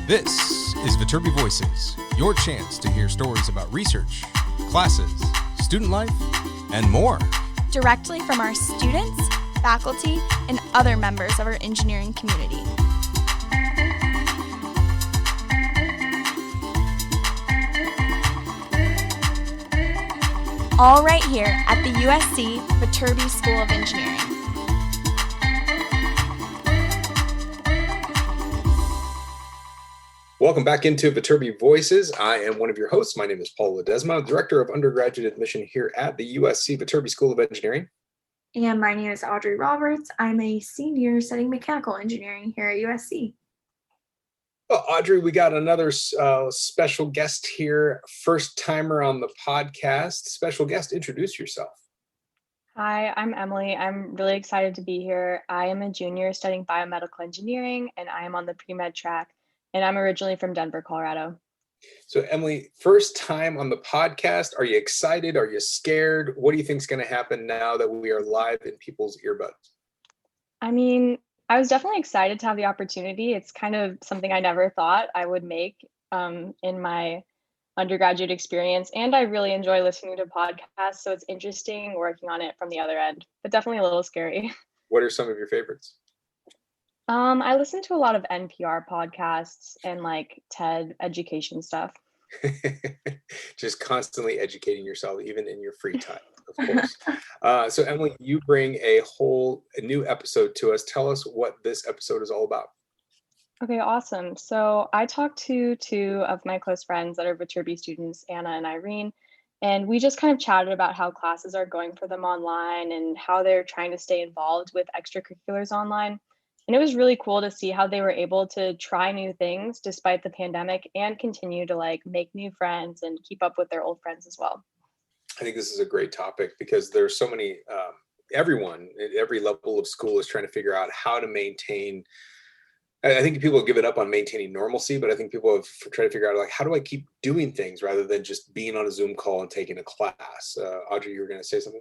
This is Viterbi Voices, your chance to hear stories about research, classes, student life, and more. Directly from our students, faculty, and other members of our engineering community. All right here at the USC Viterbi School of Engineering. Welcome back into Viterbi Voices. I am one of your hosts. My name is Paul Ledesma, Director of Undergraduate Admission here at the USC Viterbi School of Engineering. And my name is Audrey Roberts. I'm a senior studying mechanical engineering here at USC. Well, Audrey, we got another special guest here, first timer on the podcast. Special guest, introduce yourself. Hi, I'm Emily. I'm really excited to be here. I am a junior studying biomedical engineering, and I am on the pre-med track. And I'm originally from Denver, Colorado. So Emily, first time on the podcast. Are you excited? Are you scared? What do you think is going to happen now that we are live in people's earbuds? I mean, I was definitely excited to have the opportunity. It's kind of something I never thought I would make in my undergraduate experience. And I really enjoy listening to podcasts. So it's interesting working on it from the other end, but definitely a little scary. What are some of your favorites? I listen to a lot of NPR podcasts and like TED education stuff. Just constantly educating yourself, even in your free time, of course. So Emily, you bring a new episode to us. Tell us what this episode is all about. Okay, awesome. So I talked to two of my close friends that are Viterbi students, Anna and Irene, and we just kind of chatted about how classes are going for them online and how they're trying to stay involved with extracurriculars online. And it was really cool to see how they were able to try new things despite the pandemic and continue to like make new friends and keep up with their old friends as well. I think this is a great topic because there's so many, everyone at every level of school is trying to figure out how to maintain. I think people give it up on maintaining normalcy, but I think people have tried to figure out like, how do I keep doing things rather than just being on a Zoom call and taking a class? Audrey, you were going to say something?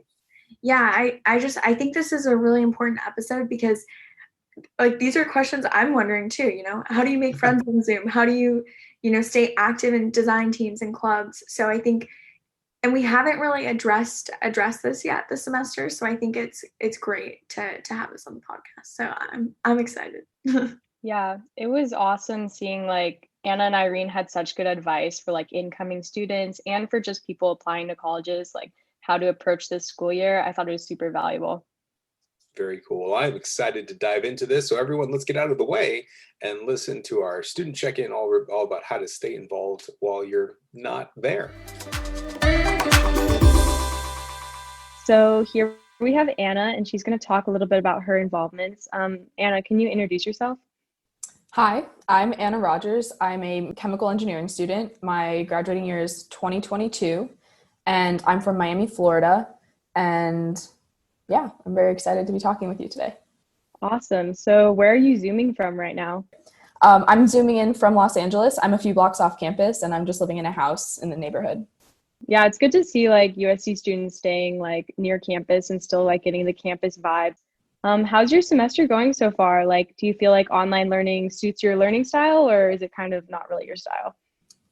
Yeah, I think this is a really important episode because like these are questions I'm wondering too, how do you make friends on Zoom? How do you, stay active in design teams and clubs? So I think, and we haven't really addressed this yet this semester. So I think it's great to have this on the podcast. So I'm excited. Yeah, it was awesome seeing like Anna and Irene had such good advice for like incoming students and for just people applying to colleges, like how to approach this school year. I thought it was super valuable. Very cool. I'm excited to dive into this. So everyone, let's get out of the way and listen to our student check-in all about how to stay involved while you're not there. So here we have Anna, and she's going to talk a little bit about her involvements. Anna, can you introduce yourself? Hi, I'm Anna Rogers. I'm a chemical engineering student. My graduating year is 2022, and I'm from Miami, Florida. And yeah, I'm very excited to be talking with you today. Awesome. So where are you Zooming from right now? I'm Zooming in from Los Angeles. I'm a few blocks off campus, and I'm just living in a house in the neighborhood. Yeah, it's good to see like USC students staying like near campus and still like getting the campus vibe. How's your semester going so far? Like, do you feel like online learning suits your learning style, or is it kind of not really your style?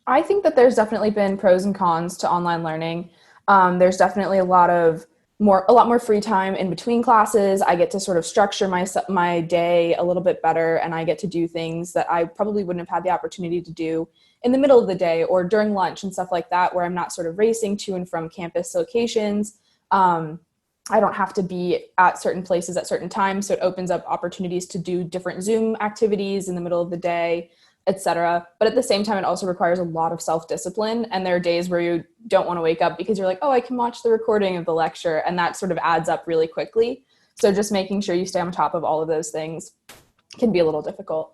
I think that there's definitely been pros and cons to online learning. There's definitely a lot more free time in between classes. I get to sort of structure my day a little bit better, and I get to do things that I probably wouldn't have had the opportunity to do in the middle of the day or during lunch and stuff like that, where I'm not sort of racing to and from campus locations. I don't have to be at certain places at certain times, so it opens up opportunities to do different Zoom activities in the middle of the day, etc. But at the same time, it also requires a lot of self-discipline. And there are days where you don't want to wake up because you're like, oh, I can watch the recording of the lecture. And that sort of adds up really quickly. So just making sure you stay on top of all of those things can be a little difficult.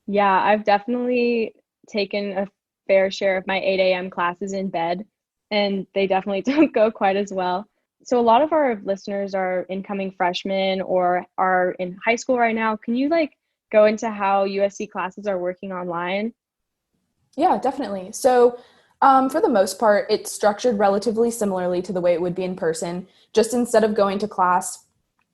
Yeah, I've definitely taken a fair share of my 8 a.m. classes in bed, and they definitely don't go quite as well. So a lot of our listeners are incoming freshmen or are in high school right now. Can you like go into how USC classes are working online? Yeah, definitely. So for the most part, it's structured relatively similarly to the way it would be in person. Just instead of going to class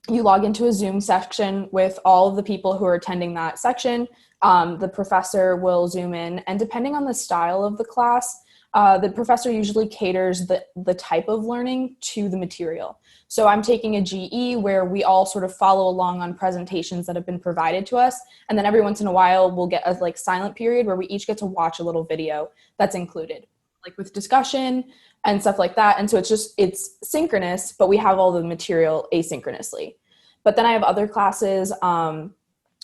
you log into a Zoom section with all of the people who are attending that section. The professor will Zoom in, and depending on the style of the class, the professor usually caters the type of learning to the material. So I'm taking a GE where we all sort of follow along on presentations that have been provided to us. And then every once in a while, we'll get a like silent period where we each get to watch a little video that's included, like with discussion and stuff like that. And so it's synchronous, but we have all the material asynchronously. But then I have other classes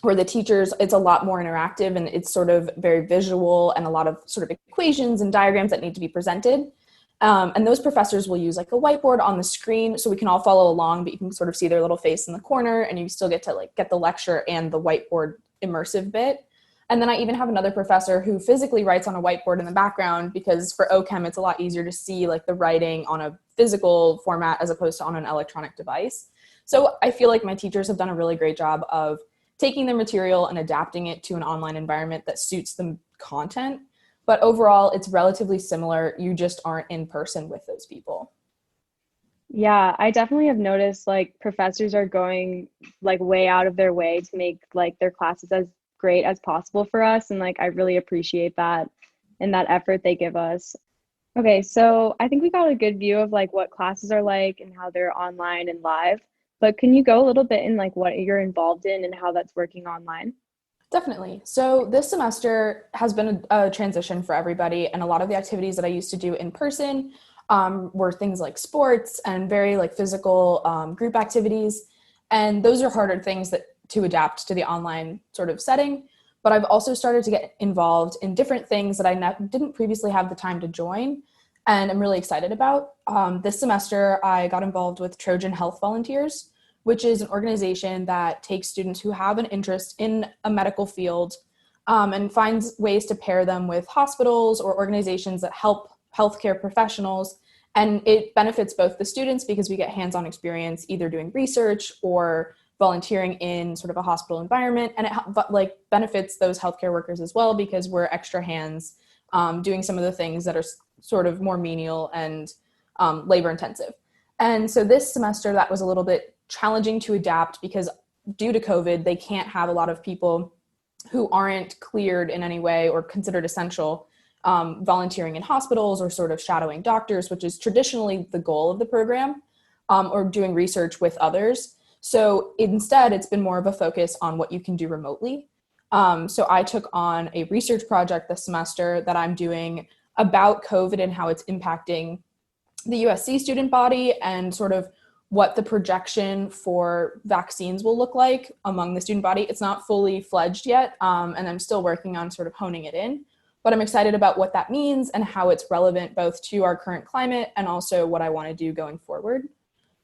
where the teachers, it's a lot more interactive and it's sort of very visual and a lot of sort of equations and diagrams that need to be presented. And those professors will use like a whiteboard on the screen so we can all follow along, but you can sort of see their little face in the corner and you still get to like get the lecture and the whiteboard immersive bit. And then I even have another professor who physically writes on a whiteboard in the background, because for OChem, it's a lot easier to see like the writing on a physical format as opposed to on an electronic device. So I feel like my teachers have done a really great job of taking their material and adapting it to an online environment that suits the content. But overall, it's relatively similar. You just aren't in person with those people. Yeah, I definitely have noticed like professors are going like way out of their way to make like their classes as great as possible for us. And like, I really appreciate that and that effort they give us. Okay, so I think we got a good view of like what classes are like and how they're online and live. But can you go a little bit in like what you're involved in and how that's working online? Definitely. So this semester has been a transition for everybody. And a lot of the activities that I used to do in person were things like sports and very like physical group activities. And those are harder things to adapt to the online sort of setting. But I've also started to get involved in different things that I didn't previously have the time to join. And I'm really excited about. This semester, I got involved with Trojan Health Volunteers, which is an organization that takes students who have an interest in a medical field and finds ways to pair them with hospitals or organizations that help healthcare professionals. And it benefits both the students because we get hands-on experience either doing research or volunteering in sort of a hospital environment. And it like benefits those healthcare workers as well because we're extra hands doing some of the things that are sort of more menial and labor intensive. And so this semester that was a little bit challenging to adapt because due to COVID, they can't have a lot of people who aren't cleared in any way or considered essential volunteering in hospitals or sort of shadowing doctors, which is traditionally the goal of the program, or doing research with others. So instead, it's been more of a focus on what you can do remotely. So I took on a research project this semester that I'm doing about COVID and how it's impacting the USC student body and sort of what the projection for vaccines will look like among the student body. It's not fully fledged yet, and I'm still working on sort of honing it in, but I'm excited about what that means and how it's relevant both to our current climate and also what I want to do going forward.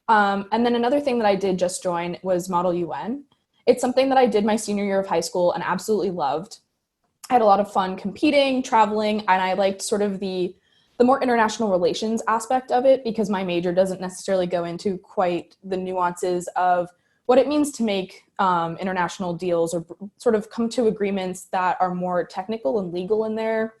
And then another thing that I did just join was Model UN. It's something that I did my senior year of high school and absolutely loved. I had a lot of fun competing, traveling, and I liked sort of the more international relations aspect of it because my major doesn't necessarily go into quite the nuances of what it means to make international deals or sort of come to agreements that are more technical and legal in their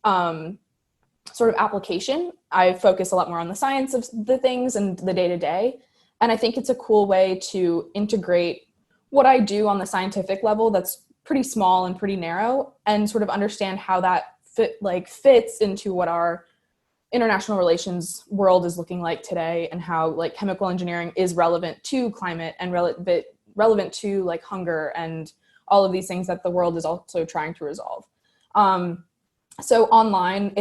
sort of application. I focus a lot more on the science of the things and the day-to-day. And I think it's a cool way to integrate what I do on the scientific level that's pretty small and pretty narrow and sort of understand how that fits into what our international relations world is looking like today and how like chemical engineering is relevant to climate and relevant to like hunger and all of these things that the world is also trying to resolve. So online,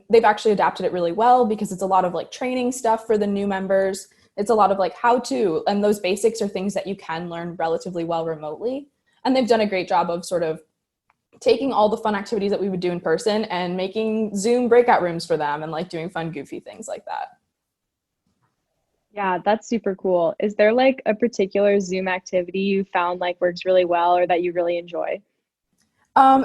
they've actually adapted it really well because it's a lot of like training stuff for the new members. It's a lot of like how to, and those basics are things that you can learn relatively well remotely. And they've done a great job of sort of taking all the fun activities that we would do in person and making Zoom breakout rooms for them and like doing fun, goofy things like that. Yeah, that's super cool. Is there like a particular Zoom activity you found like works really well or that you really enjoy?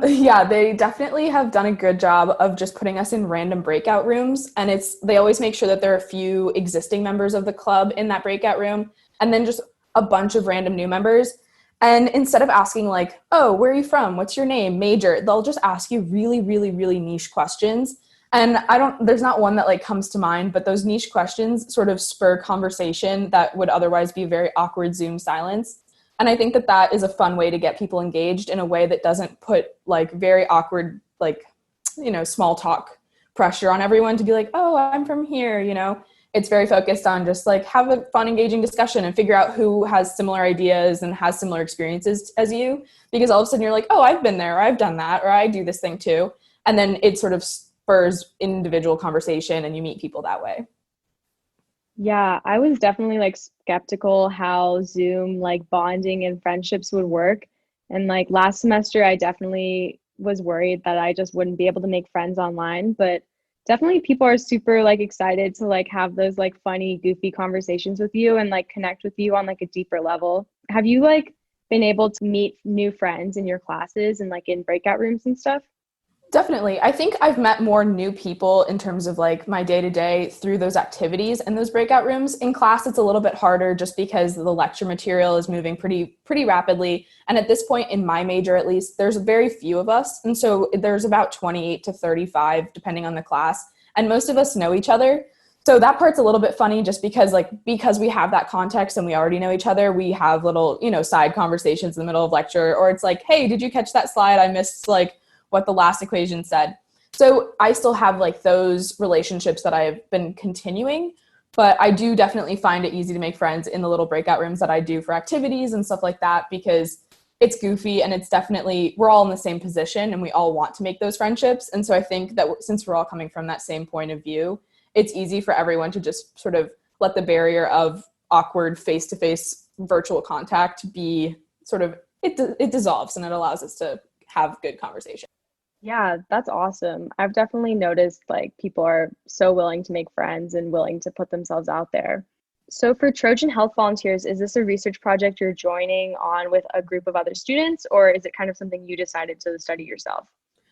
Yeah, they definitely have done a good job of just putting us in random breakout rooms. And they always make sure that there are a few existing members of the club in that breakout room and then just a bunch of random new members. And instead of asking like, oh, where are you from? What's your name? Major? They'll just ask you really, really, really niche questions. And there's not one that like comes to mind, but those niche questions sort of spur conversation that would otherwise be very awkward Zoom silence. And I think that that is a fun way to get people engaged in a way that doesn't put like very awkward, like, small talk pressure on everyone to be like, oh, I'm from here, It's very focused on just like have a fun, engaging discussion and figure out who has similar ideas and has similar experiences as you, because all of a sudden you're like, oh, I've been there, or I've done that, or I do this thing too. And then it sort of spurs individual conversation and you meet people that way. Yeah, I was definitely like skeptical how Zoom like bonding and friendships would work. And like last semester, I definitely was worried that I just wouldn't be able to make friends online, but definitely people are super like excited to like have those like funny, goofy conversations with you and like connect with you on like a deeper level. Have you like been able to meet new friends in your classes and like in breakout rooms and stuff? Definitely. I think I've met more new people in terms of like my day-to-day through those activities and those breakout rooms. In class, it's a little bit harder just because the lecture material is moving pretty rapidly. And at this point in my major, at least, there's very few of us. And so there's about 28 to 35, depending on the class. And most of us know each other. So that part's a little bit funny just because we have that context and we already know each other, we have little, side conversations in the middle of lecture, or it's like, hey, did you catch that slide? I missed like what the last equation said. So I still have like those relationships that I've been continuing, but I do definitely find it easy to make friends in the little breakout rooms that I do for activities and stuff like that, because it's goofy and it's definitely, we're all in the same position and we all want to make those friendships. And so I think that since we're all coming from that same point of view, it's easy for everyone to just sort of let the barrier of awkward face-to-face virtual contact be sort of, it dissolves and it allows us to have good conversation. Yeah, that's awesome. I've definitely noticed like people are so willing to make friends and willing to put themselves out there. So for Trojan Health Volunteers, is this a research project you're joining on with a group of other students, or is it kind of something you decided to study yourself?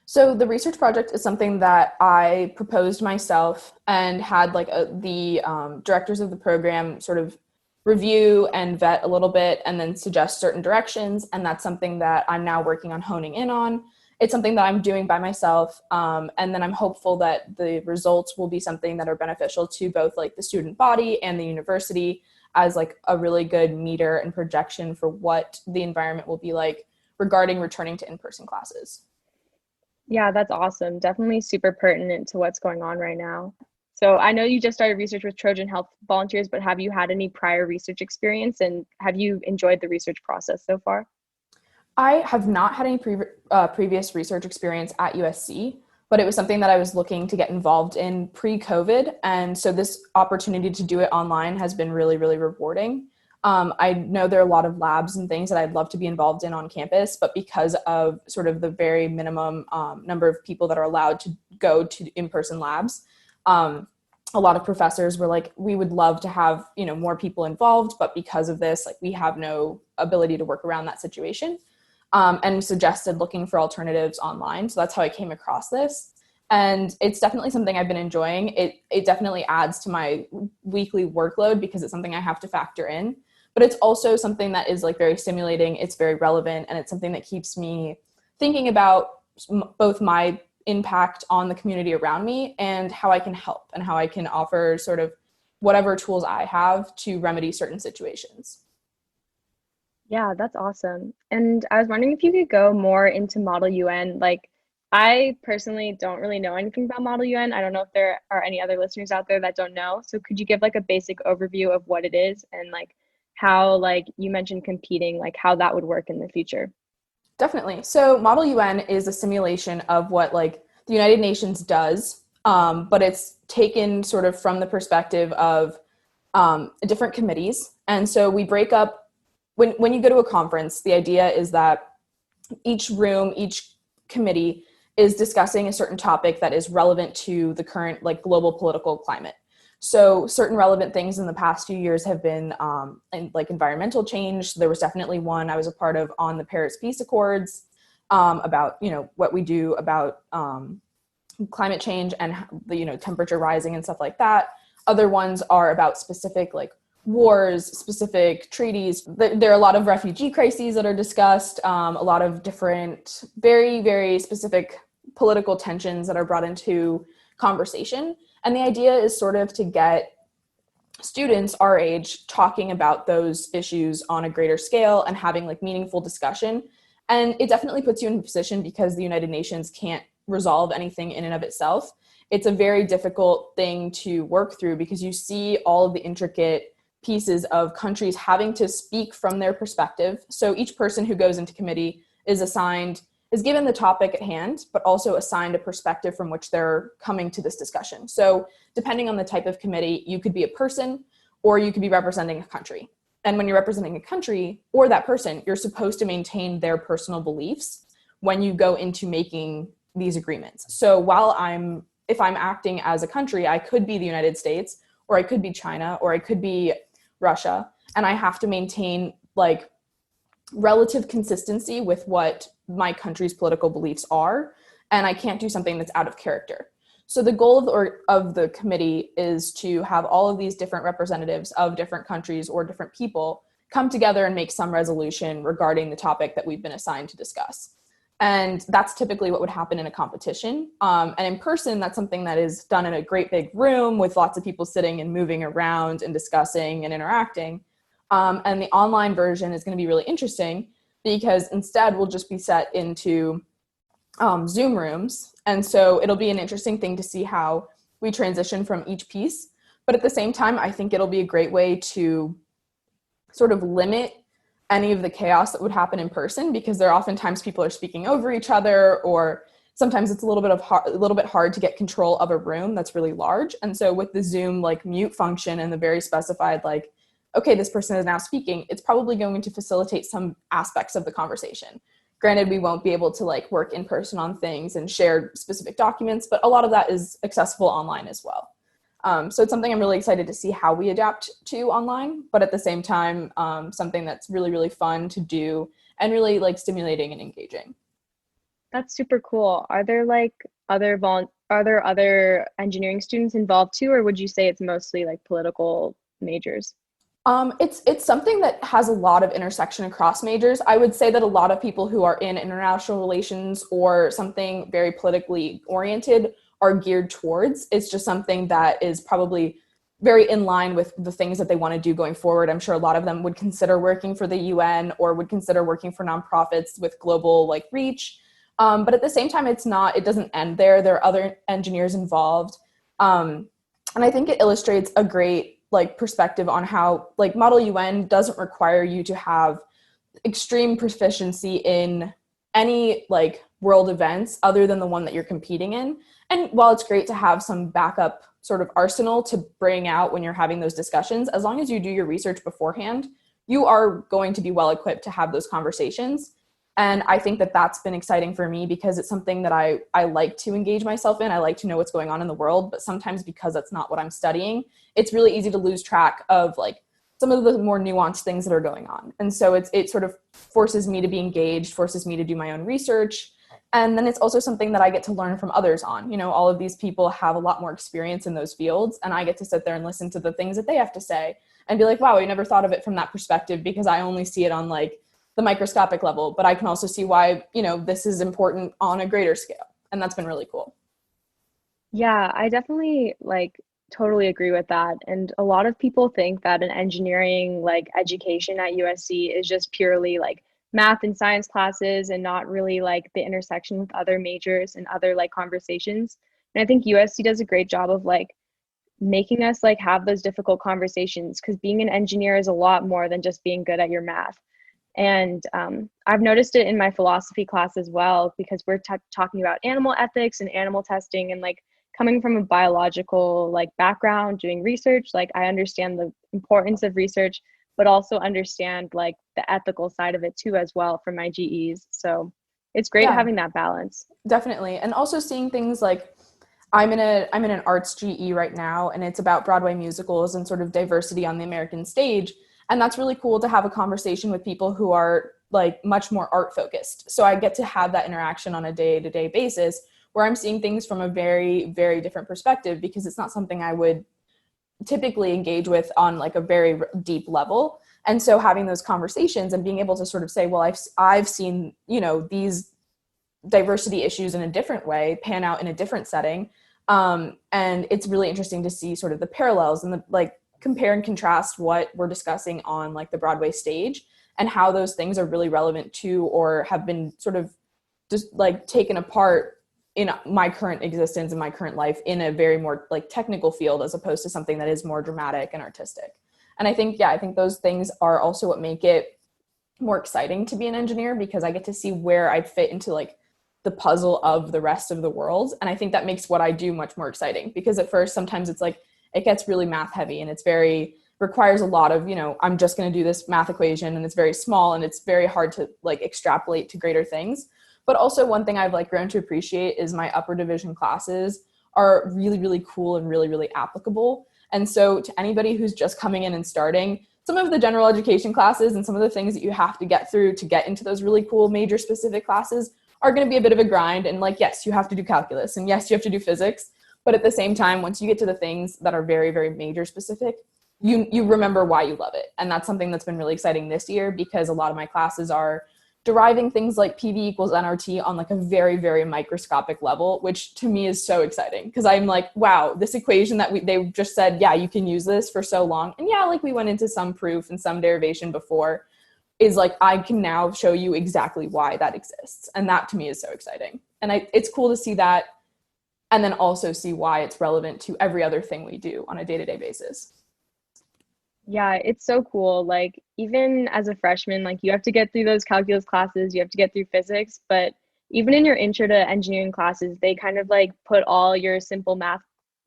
So the research project is something that I proposed myself and had like the directors of the program sort of review and vet a little bit and then suggest certain directions. And that's something that I'm now working on honing in on. It's something that I'm doing by myself. And then I'm hopeful that the results will be something that are beneficial to both like the student body and the university as like a really good meter and projection for what the environment will be like regarding returning to in-person classes. Yeah, that's awesome. Definitely super pertinent to what's going on right now. So I know you just started research with Trojan Health Volunteers, but have you had any prior research experience and have you enjoyed the research process so far? I have not had any previous research experience at USC, but it was something that I was looking to get involved in pre-COVID. And so this opportunity to do it online has been really, really rewarding. I know there are a lot of labs and things that I'd love to be involved in on campus, but because of sort of the very minimum number of people that are allowed to go to in-person labs, a lot of professors were like, we would love to have, more people involved, but because of this, like we have no ability to work around that situation. And suggested looking for alternatives online. So that's how I came across this. And it's definitely something I've been enjoying. It definitely adds to my weekly workload because it's something I have to factor in. But it's also something that is like very stimulating. It's very relevant. And it's something that keeps me thinking about both my impact on the community around me and how I can help and how I can offer sort of whatever tools I have to remedy certain situations. Yeah, that's awesome. And I was wondering if you could go more into Model UN. Like, I personally don't really know anything about Model UN. I don't know if there are any other listeners out there that don't know. So could you give like a basic overview of what it is and like how, like you mentioned competing, like how that would work in the future? Definitely. So Model UN is a simulation of what like the United Nations does, but it's taken sort of from the perspective of different committees. And so we break up, when you go to a conference, the idea is that each room, each committee is discussing a certain topic that is relevant to the current like global political climate. So certain relevant things in the past few years have been like environmental change. So there was definitely one I was a part of on the Paris Peace Accords about, what we do about climate change and the, temperature rising and stuff like that. Other ones are about specific like wars, specific treaties. There are a lot of refugee crises that are discussed, a lot of different, very, very specific political tensions that are brought into conversation. And the idea is sort of to get students our age talking about those issues on a greater scale and having like meaningful discussion. And it definitely puts you in a position, because the United Nations can't resolve anything in and of itself. It's a very difficult thing to work through, because you see all of the intricate pieces of countries having to speak from their perspective. So each person who goes into committee is given the topic at hand, but also assigned a perspective from which they're coming to this discussion. So depending on the type of committee, you could be a person or you could be representing a country. And when you're representing a country or that person, you're supposed to maintain their personal beliefs when you go into making these agreements. So if I'm acting as a country, I could be the United States, or I could be China, or I could be Russia, and I have to maintain like relative consistency with what my country's political beliefs are, and I can't do something that's out of character. So the goal of the committee is to have all of these different representatives of different countries or different people come together and make some resolution regarding the topic that we've been assigned to discuss. And that's typically what would happen in a competition. And in person, that's something that is done in a great big room with lots of people sitting and moving around and discussing and interacting. And the online version is going to be really interesting, because instead we'll just be set into Zoom rooms. And so it'll be an interesting thing to see how we transition from each piece. But at the same time, I think it'll be a great way to sort of limit any of the chaos that would happen in person, because there are oftentimes people are speaking over each other, or sometimes it's a little bit hard to get control of a room that's really large. And so with the Zoom like mute function and the very specified like, okay, this person is now speaking, it's probably going to facilitate some aspects of the conversation. Granted, we won't be able to like work in person on things and share specific documents, but a lot of that is accessible online as well. So it's something I'm really excited to see how we adapt to online, but at the same time, something that's really, really fun to do and really like stimulating and engaging. That's super cool. Are there like other engineering students involved too, or would you say it's mostly like political majors? It's something that has a lot of intersection across majors. I would say that a lot of people who are in international relations or something very politically oriented are geared towards. It's just something that is probably very in line with the things that they want to do going forward. I'm sure a lot of them would consider working for the UN or would consider working for nonprofits with global like reach. But at the same time, it doesn't end there. There are other engineers involved. And I think it illustrates a great like perspective on how like Model UN doesn't require you to have extreme proficiency in any like world events other than the one that you're competing in. And while it's great to have some backup sort of arsenal to bring out when you're having those discussions, as long as you do your research beforehand, you are going to be well equipped to have those conversations. And I think that that's been exciting for me, because it's something that I like to engage myself in. I like to know what's going on in the world, but sometimes because that's not what I'm studying, it's really easy to lose track of like some of the more nuanced things that are going on. And so it sort of forces me to be engaged, forces me to do my own research. And then it's also something that I get to learn from others on. You know, all of these people have a lot more experience in those fields, and I get to sit there and listen to the things that they have to say and be like, wow, I never thought of it from that perspective, because I only see it on like the microscopic level, but I can also see why, you know, this is important on a greater scale. And that's been really cool. Yeah, I definitely like totally agree with that. And a lot of people think that an engineering like education at USC is just purely like math and science classes and not really like the intersection with other majors and other like conversations. And I think USC does a great job of like making us like have those difficult conversations, because being an engineer is a lot more than just being good at your math. And I've noticed it in my philosophy class as well, because we're talking about animal ethics and animal testing, and like coming from a biological like background doing research, like I understand the importance of research, but also understand like the ethical side of it too as well from my GEs. So it's great having that balance. Definitely. And also seeing things like I'm in an arts GE right now, and it's about Broadway musicals and sort of diversity on the American stage. And that's really cool to have a conversation with people who are like much more art focused. So I get to have that interaction on a day-to-day basis where I'm seeing things from a very, very different perspective, because it's not something I would typically engage with on like a very deep level. And so having those conversations and being able to sort of say, well, I've seen, you know, these diversity issues in a different way pan out in a different setting. And it's really interesting to see sort of the parallels and the like compare and contrast what we're discussing on like the Broadway stage and how those things are really relevant to or have been sort of just like taken apart in my current existence and my current life in a very more like technical field as opposed to something that is more dramatic and artistic. And I think those things are also what make it more exciting to be an engineer, because I get to see where I fit into like the puzzle of the rest of the world. And I think that makes what I do much more exciting, because at first sometimes it's like it gets really math heavy and it's requires a lot of, I'm just going to do this math equation and it's very small and it's very hard to like extrapolate to greater things. But also one thing I've like grown to appreciate is my upper division classes are really, really cool and really, really applicable. And so to anybody who's just coming in and starting, some of the general education classes and some of the things that you have to get through to get into those really cool major specific classes are going to be a bit of a grind. And like, yes, you have to do calculus and yes, you have to do physics. But at the same time, once you get to the things that are very, very major specific, you remember why you love it. And that's something that's been really exciting this year, because a lot of my classes are deriving things like PV equals nRT on like a very, very microscopic level, which to me is so exciting, because I'm like, wow, this equation that they just said, yeah, you can use this for so long. And yeah, like we went into some proof and some derivation before, is like, I can now show you exactly why that exists. And that to me is so exciting. And it's cool to see that, and then also see why it's relevant to every other thing we do on a day-to-day basis. Yeah, it's so cool. Like even as a freshman, like you have to get through those calculus classes, you have to get through physics, but even in your intro to engineering classes, they kind of like put all your simple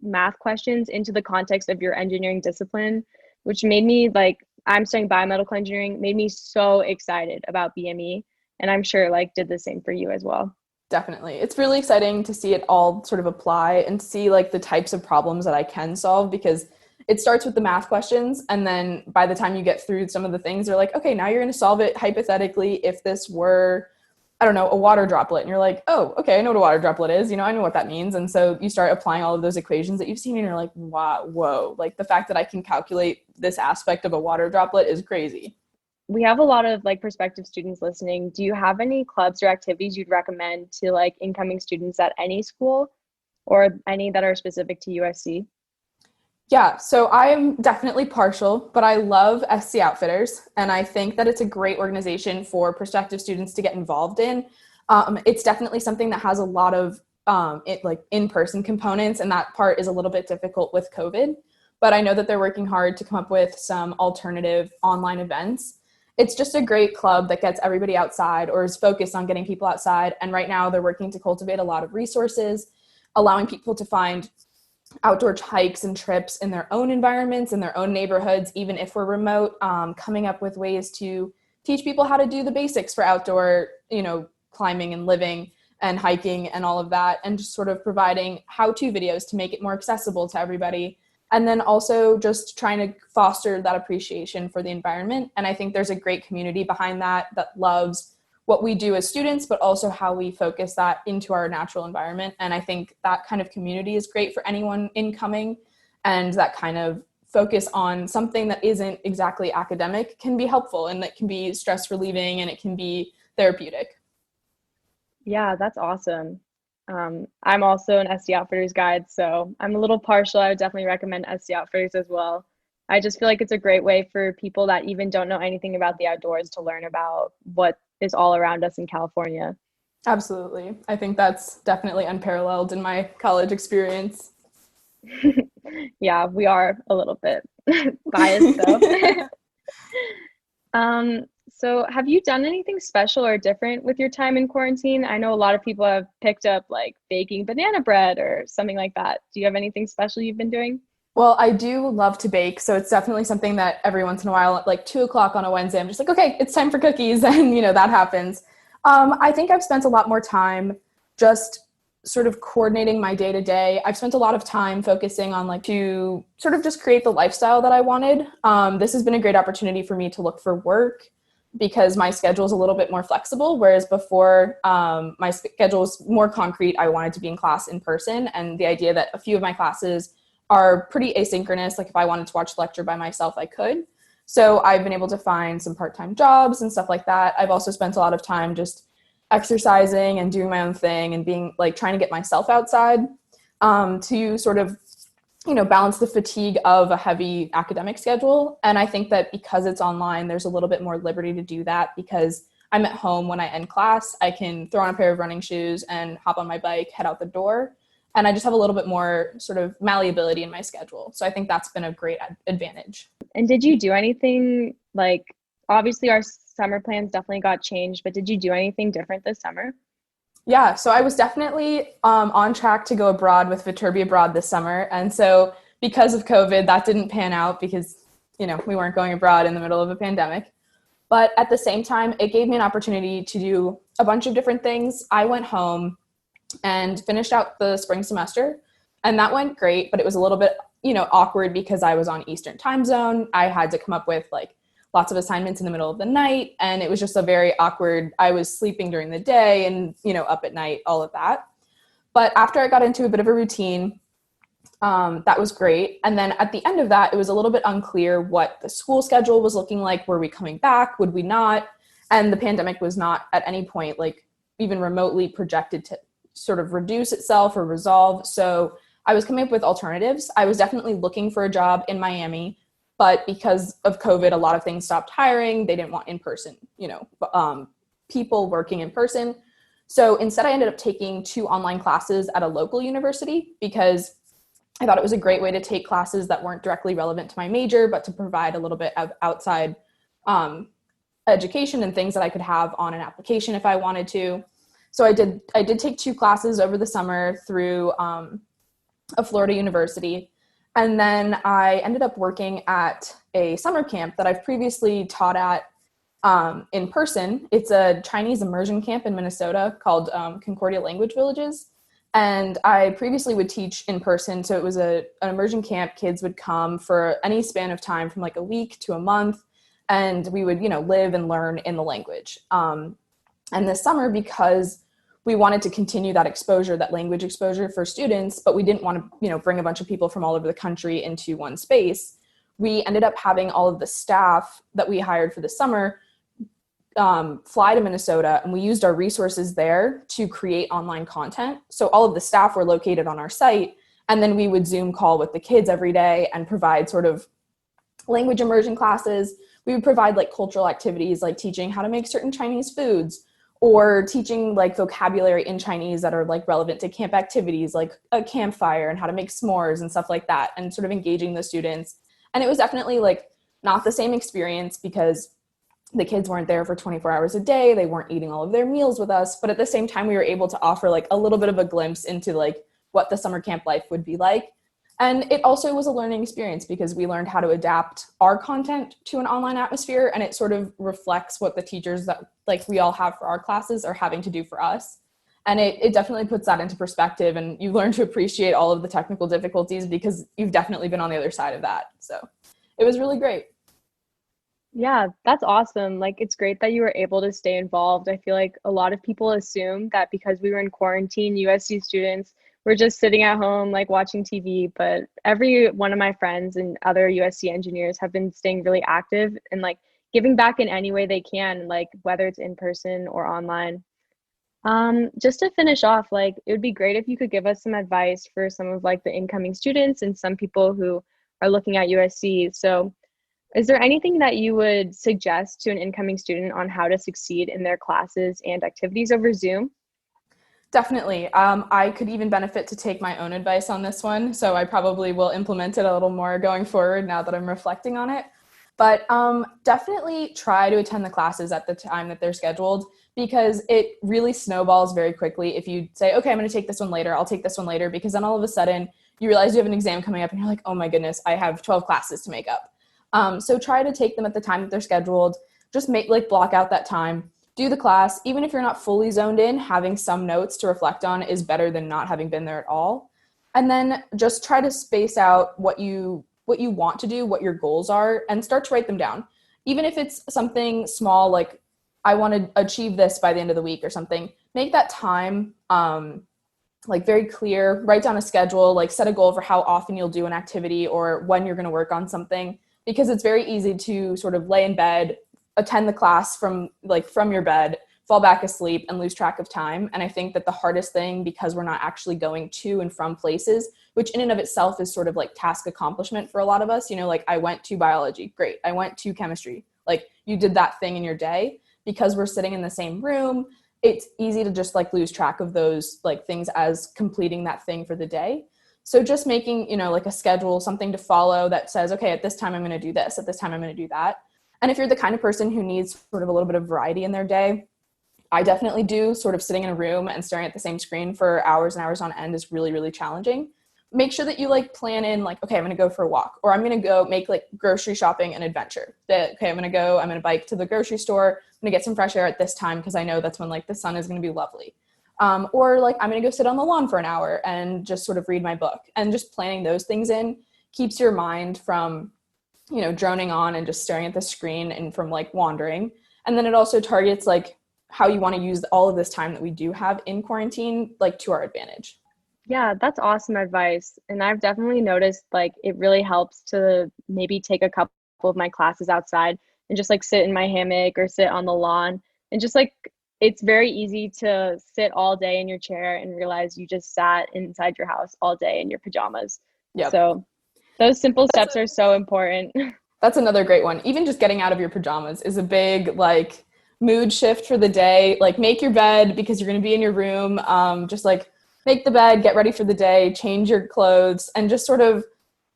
math questions into the context of your engineering discipline, which made me like, I'm studying biomedical engineering, made me so excited about BME. And I'm sure like did the same for you as well. Definitely. It's really exciting to see it all sort of apply and see like the types of problems that I can solve, because it starts with the math questions. And then by the time you get through some of the things, they're like, okay, now you're going to solve it hypothetically if this were, I don't know, a water droplet. And you're like, oh, okay, I know what a water droplet is. I know what that means. And so you start applying all of those equations that you've seen and you're like, wow, whoa, like the fact that I can calculate this aspect of a water droplet is crazy. We have a lot of like prospective students listening. Do you have any clubs or activities you'd recommend to like incoming students at any school, or any that are specific to USC? Yeah, so I'm definitely partial, but I love SC Outfitters, and I think that it's a great organization for prospective students to get involved in. It's definitely something that has a lot of in-person components, and that part is a little bit difficult with COVID, but I know that they're working hard to come up with some alternative online events. It's just a great club that gets everybody outside or is focused on getting people outside, and right now they're working to cultivate a lot of resources, allowing people to find outdoor hikes and trips in their own environments, in their own neighborhoods, even if we're remote, coming up with ways to teach people how to do the basics for outdoor, climbing and living and hiking and all of that, and just sort of providing how-to videos to make it more accessible to everybody. And then also just trying to foster that appreciation for the environment. And I think there's a great community behind that loves what we do as students, but also how we focus that into our natural environment. And I think that kind of community is great for anyone incoming, and that kind of focus on something that isn't exactly academic can be helpful, and that can be stress relieving, and it can be therapeutic. Yeah, that's awesome. I'm also an SC Outfitters guide, so I'm a little partial. I would definitely recommend SC Outfitters as well. I just feel like it's a great way for people that even don't know anything about the outdoors to learn about what is all around us in California. Absolutely. I think that's definitely unparalleled in my college experience. Yeah, we are a little bit biased though. So have you done anything special or different with your time in quarantine? I know a lot of people have picked up like baking banana bread or something like that. Do you have anything special you've been doing? Well, I do love to bake, so it's definitely something that every once in a while, at like 2:00 on a Wednesday, I'm just like, okay, it's time for cookies, and that happens. I think I've spent a lot more time just sort of coordinating my day-to-day. I've spent a lot of time focusing on to sort of just create the lifestyle that I wanted. This has been a great opportunity for me to look for work, because my schedule is a little bit more flexible, whereas before my schedule was more concrete. I wanted to be in class in person, and the idea that a few of my classes are pretty asynchronous. Like if I wanted to watch the lecture by myself, I could. So I've been able to find some part-time jobs and stuff like that. I've also spent a lot of time just exercising and doing my own thing and being trying to get myself outside. to sort of, balance the fatigue of a heavy academic schedule. And I think that because it's online, there's a little bit more liberty to do that because I'm at home when I end class. I can throw on a pair of running shoes and hop on my bike, head out the door. And I just have a little bit more sort of malleability in my schedule. So I think that's been a great advantage. And did you do anything, like, obviously our summer plans definitely got changed, but did you do anything different this summer? Yeah, so I was definitely on track to go abroad with Viterbi abroad this summer. And so because of COVID, that didn't pan out because, we weren't going abroad in the middle of a pandemic. But at the same time, it gave me an opportunity to do a bunch of different things. I went home and finished out the spring semester, and that went great, but it was a little bit, awkward because I was on Eastern time zone. I had to come up with lots of assignments in the middle of the night, and it was just a very awkward, I was sleeping during the day and, up at night, all of that. But after I got into a bit of a routine, that was great. And then at the end of that, it was a little bit unclear what the school schedule was looking like. Were we coming back? Would we not? And the pandemic was not at any point even remotely projected to sort of reduce itself or resolve. So I was coming up with alternatives. I was definitely looking for a job in Miami, but because of COVID, a lot of things stopped hiring. They didn't want in-person, people working in person. So instead, I ended up taking 2 online classes at a local university because I thought it was a great way to take classes that weren't directly relevant to my major, but to provide a little bit of outside education and things that I could have on an application if I wanted to. So I did take 2 classes over the summer through a Florida university. And then I ended up working at a summer camp that I've previously taught at in person. It's a Chinese immersion camp in Minnesota called Concordia Language Villages. And I previously would teach in person. So it was an immersion camp. Kids would come for any span of time from a week to a month. And we would, live and learn in the language. And this summer, because we wanted to continue that exposure, that language exposure for students, but we didn't want to, bring a bunch of people from all over the country into one space. We ended up having all of the staff that we hired for the summer fly to Minnesota, and we used our resources there to create online content. So all of the staff were located on our site, and then we would Zoom call with the kids every day and provide sort of language immersion classes. We would provide cultural activities like teaching how to make certain Chinese foods, or teaching vocabulary in Chinese that are relevant to camp activities, like a campfire and how to make s'mores and stuff like that, and sort of engaging the students. And it was definitely not the same experience because the kids weren't there for 24 hours a day. They weren't eating all of their meals with us. But at the same time, we were able to offer a little bit of a glimpse into what the summer camp life would be like. And it also was a learning experience because we learned how to adapt our content to an online atmosphere, and it sort of reflects what the teachers that we all have for our classes are having to do for us. And it definitely puts that into perspective, and you learn to appreciate all of the technical difficulties because you've definitely been on the other side of that. So it was really great. Yeah, that's awesome. It's great that you were able to stay involved. I feel like a lot of people assume that because we were in quarantine, USC students were just sitting at home, watching TV. But every one of my friends and other USC engineers have been staying really active and giving back in any way they can, whether it's in person or online. Just to finish off, it would be great if you could give us some advice for some of the incoming students and some people who are looking at USC. So is there anything that you would suggest to an incoming student on how to succeed in their classes and activities over Zoom? Definitely. I could even benefit to take my own advice on this one. So I probably will implement it a little more going forward now that I'm reflecting on it. But definitely try to attend the classes at the time that they're scheduled, because it really snowballs very quickly if you say, okay, I'm going to take this one later. I'll take this one later, because then all of a sudden you realize you have an exam coming up and you're like, oh my goodness, I have 12 classes to make up. So try to take them at the time that they're scheduled. Just block out that time, do the class. Even if you're not fully zoned in, having some notes to reflect on is better than not having been there at all. And then just try to space out what you want to do, what your goals are, and start to write them down. Even if it's something small, like I want to achieve this by the end of the week or something, make that time very clear, write down a schedule, set a goal for how often you'll do an activity or when you're going to work on something, because it's very easy to sort of lay in bed, attend the class from your bed, fall back asleep and lose track of time. And I think that the hardest thing, because we're not actually going to and from places, which in and of itself is sort of like task accomplishment for a lot of us, you know, like I went to biology, great. I went to chemistry, like you did that thing in your day. Because we're sitting in the same room, it's easy to just like lose track of those like things as completing that thing for the day. So just making, you know, like a schedule, something to follow that says, okay, at this time I'm going to do this, at this time I'm going to do that. And if you're the kind of person who needs sort of a little bit of variety in their day, I definitely do. Sort of sitting in a room and staring at the same screen for hours and hours on end is really, really challenging. Make sure that you like plan in like, okay, I'm going to go for a walk, or I'm going to go make like grocery shopping an adventure. Okay, I'm going to bike to the grocery store. I'm going to get some fresh air at this time because I know that's when like the sun is going to be lovely. Or like I'm going to go sit on the lawn for an hour and just sort of read my book. And just planning those things in keeps your mind from, you know, droning on and just staring at the screen and from like wandering. And then it also targets like how you want to use all of this time that we do have in quarantine, like to our advantage. Yeah, that's awesome advice. And I've definitely noticed like it really helps to maybe take a couple of my classes outside and just like sit in my hammock or sit on the lawn and just like it's very easy to sit all day in your chair and realize you just sat inside your house all day in your pajamas. Yep. So those simple steps are so important. That's another great one. Even just getting out of your pajamas is a big like mood shift for the day. Like make your bed because you're going to be in your room. Just like make the bed, get ready for the day, change your clothes, and just sort of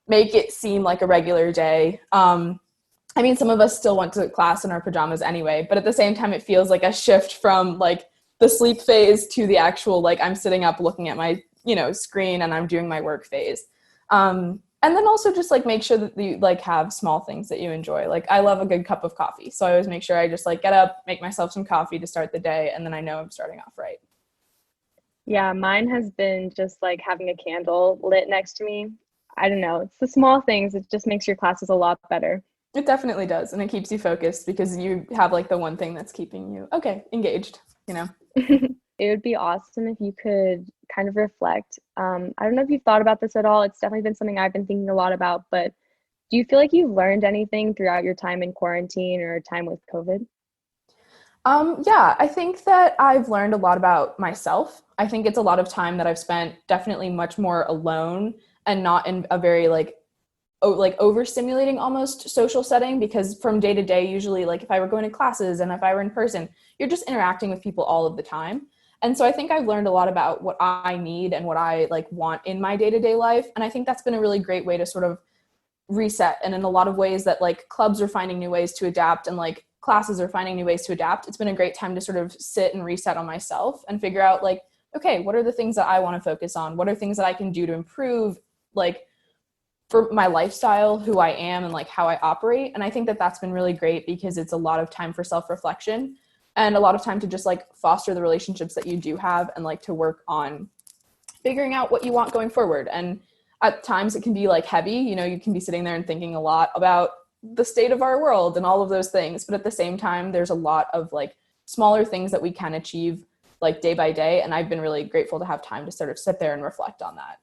make it seem like a regular day. I mean, some of us still went to class in our pajamas anyway, but at the same time, it feels like a shift from like the sleep phase to the actual, like I'm sitting up looking at my, you know, screen and I'm doing my work phase. And then also just like make sure that you like have small things that you enjoy. Like I love a good cup of coffee. So I always make sure I just like get up, make myself some coffee to start the day. And then I know I'm starting off right. Yeah, mine has been just like having a candle lit next to me. I don't know. It's the small things. It just makes your classes a lot better. It definitely does. And it keeps you focused because you have like the one thing that's keeping you, engaged, you know? It would be awesome if you could kind of reflect. I don't know if you've thought about this at all. It's definitely been something I've been thinking a lot about, but do you feel like you've learned anything throughout your time in quarantine or time with COVID? Yeah, I think that I've learned a lot about myself. I think it's a lot of time that I've spent definitely much more alone and not in a very like overstimulating almost social setting, because from day to day, usually like if I were going to classes and if I were in person, you're just interacting with people all of the time. And so I think I've learned a lot about what I need and what I like want in my day-to-day life. And I think that's been a really great way to sort of reset. And in a lot of ways that like clubs are finding new ways to adapt and like classes are finding new ways to adapt, it's been a great time to sort of sit and reset on myself and figure out like, okay, what are the things that I want to focus on? What are things that I can do to improve like for my lifestyle, who I am and like how I operate. And I think that that's been really great because it's a lot of time for self-reflection and a lot of time to just like foster the relationships that you do have and like to work on figuring out what you want going forward. And at times it can be like heavy, you know, you can be sitting there and thinking a lot about the state of our world and all of those things. But at the same time, there's a lot of like smaller things that we can achieve like day by day. And I've been really grateful to have time to sort of sit there and reflect on that.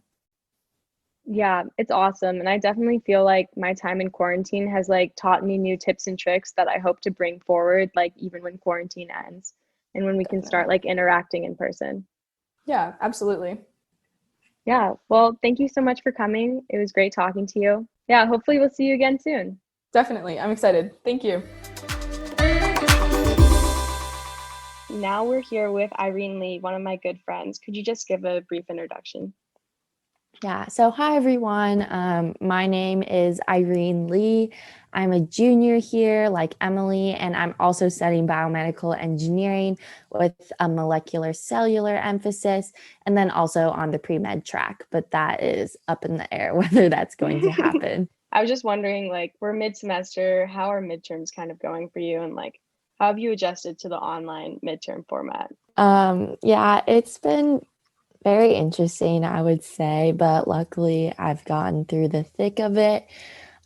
Yeah, it's awesome. And I definitely feel like my time in quarantine has like taught me new tips and tricks that I hope to bring forward, like even when quarantine ends and when we can start like interacting in person. Yeah, absolutely. Yeah. Well, thank you so much for coming. It was great talking to you. Yeah, hopefully we'll see you again soon. Definitely. I'm excited. Thank you. Now we're here with Irene Lee, one of my good friends. Could you just give a brief introduction? Yeah, so hi everyone. My name is Irene Lee. I'm a junior here, like Emily, and I'm also studying biomedical engineering with a molecular cellular emphasis, and then also on the pre-med track, but that is up in the air whether that's going to happen. I was just wondering, like, we're mid-semester, how are midterms kind of going for you, and like, how have you adjusted to the online midterm format? Yeah, it's been very interesting, I would say, but luckily I've gotten through the thick of it.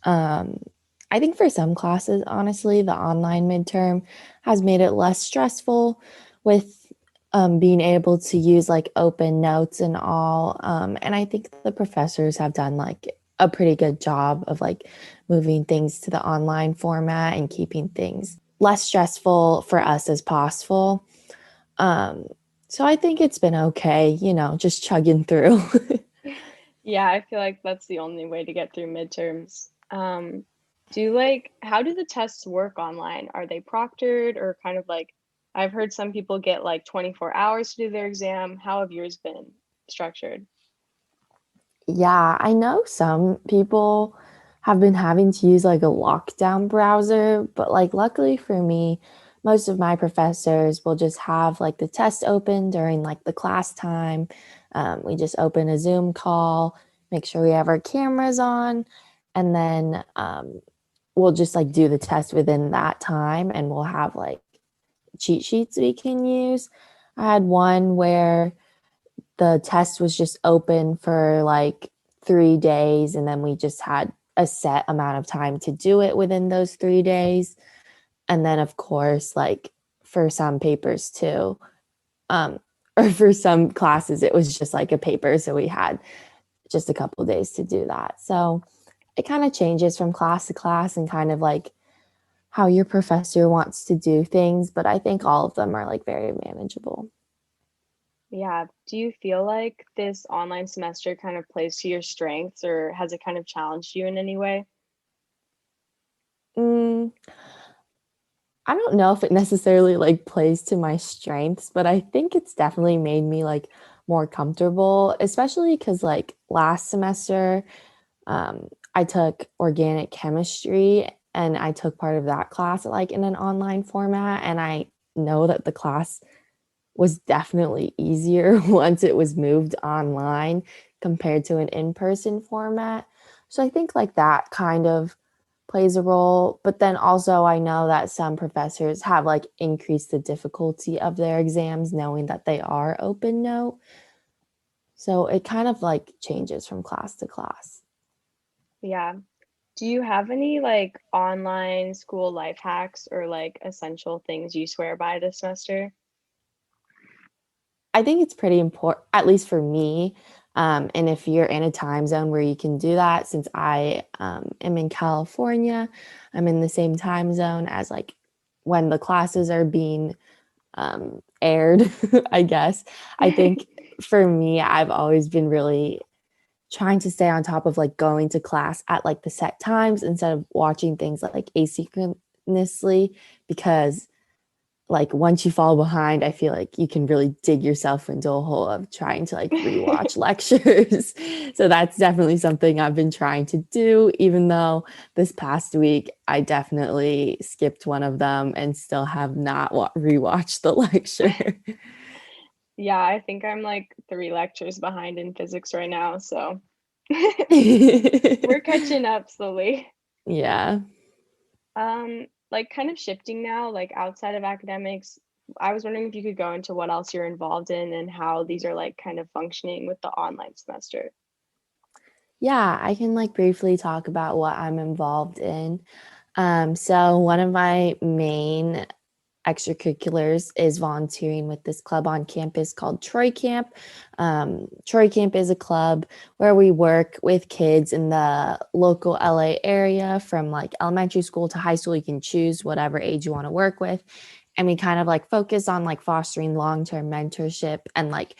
I think for some classes, honestly, the online midterm has made it less stressful with being able to use like open notes and all. And I think the professors have done like a pretty good job of like moving things to the online format and keeping things less stressful for us as possible. So I think it's been okay, just chugging through. Yeah, I feel like that's the only way to get through midterms. How do the tests work online? Are they proctored or kind of like, I've heard some people get like 24 hours to do their exam. How have yours been structured? Yeah, I know some people have been having to use like a lockdown browser, but like luckily for me, most of my professors will just have like the test open during like the class time. We just open a Zoom call, make sure we have our cameras on, and then we'll just like do the test within that time, and we'll have like cheat sheets we can use. I had one where the test was just open for like 3 days, and then we just had a set amount of time to do it within those 3 days. And then, of course, like for some papers too, um, or for some classes, it was just like a paper. So we had just a couple days to do that. So it kind of changes from class to class and kind of like how your professor wants to do things. But I think all of them are like very manageable. Yeah. Do you feel like this online semester kind of plays to your strengths or has it kind of challenged you in any way? Mm, I don't know if it necessarily like plays to my strengths, but I think it's definitely made me like more comfortable, especially because like last semester, I took organic chemistry and I took part of that class like in an online format. And I know that the class was definitely easier once it was moved online compared to an in-person format. So I think like that kind of plays a role. But then also I know that some professors have like increased the difficulty of their exams knowing that they are open note. So it kind of like changes from class to class. Yeah. Do you have any like online school life hacks or like essential things you swear by this semester? I think it's pretty important, at least for me. And if you're in a time zone where you can do that, since I am in California, I'm in the same time zone as like when the classes are being aired, I guess. I think for me, I've always been really trying to stay on top of like going to class at like the set times instead of watching things like asynchronously, because like once you fall behind, I feel like you can really dig yourself into a hole of trying to like rewatch lectures. So that's definitely something I've been trying to do, even though this past week I definitely skipped one of them and still have not rewatched the lecture. Yeah, I think I'm like 3 lectures behind in physics right now, so we're catching up slowly. Yeah. Like kind of shifting now, like outside of academics, I was wondering if you could go into what else you're involved in and how these are like kind of functioning with the online semester. Yeah, I can like briefly talk about what I'm involved in. So one of my main extracurriculars is volunteering with this club on campus called Troy Camp. Troy Camp is a club where we work with kids in the local LA area from like elementary school to high school. You can choose whatever age you want to work with. And we kind of like focus on like fostering long-term mentorship and like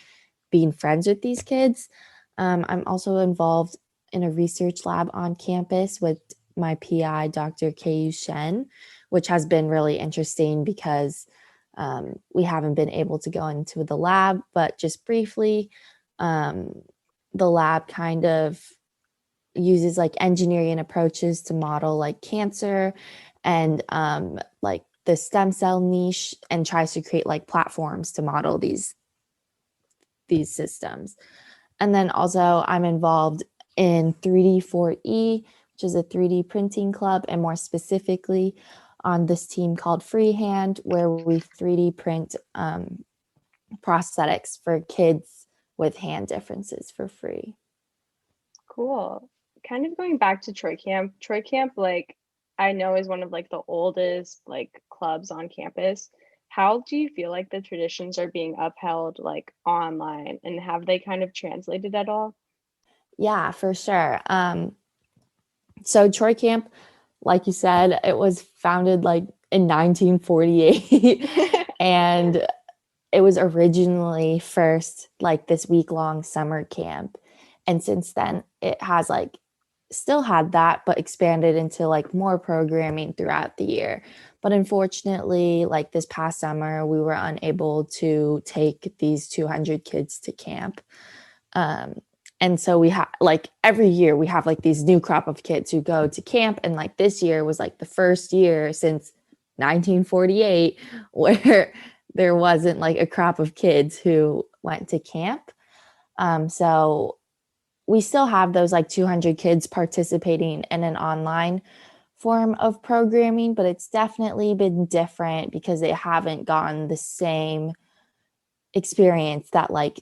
being friends with these kids. I'm also involved in a research lab on campus with my PI, Dr. Ku Shen, which has been really interesting because we haven't been able to go into the lab, but just briefly, the lab kind of uses like engineering approaches to model like cancer and like the stem cell niche, and tries to create like platforms to model these systems. And then also I'm involved in 3D4E, which is a 3D printing club, and more specifically on this team called Freehand, where we 3D print prosthetics for kids with hand differences for free. Cool. Kind of going back to Troy Camp. Troy Camp, like I know is one of like the oldest like clubs on campus. How do you feel like the traditions are being upheld like online and have they kind of translated at all? Yeah, for sure. So Troy Camp, like you said, it was founded like in 1948 and it was originally first like this week-long summer camp, and since then it has like still had that but expanded into like more programming throughout the year. But unfortunately, like this past summer we were unable to take these 200 kids to camp. And so we have like every year we have like these new crop of kids who go to camp, and like this year was like the first year since 1948 where there wasn't like a crop of kids who went to camp. So we still have those like 200 kids participating in an online form of programming, but it's definitely been different because they haven't gotten the same experience that like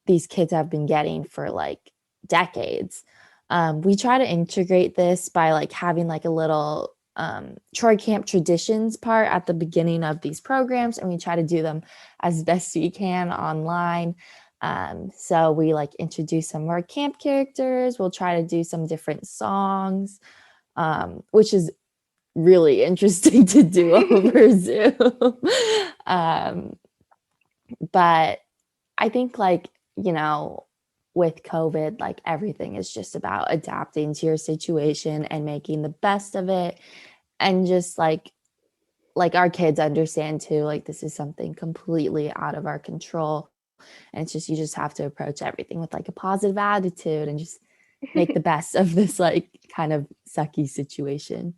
these kids have been getting for like decades. We try to integrate this by like having like a little Troy Camp traditions part at the beginning of these programs, and we try to do them as best we can online. So we like introduce some more camp characters. We'll try to do some different songs, which is really interesting to do over Zoom. But I think like, you know, with COVID, like everything is just about adapting to your situation and making the best of it. And just like our kids understand too, like this is something completely out of our control. And it's just, you just have to approach everything with like a positive attitude and just make the best of this like kind of sucky situation.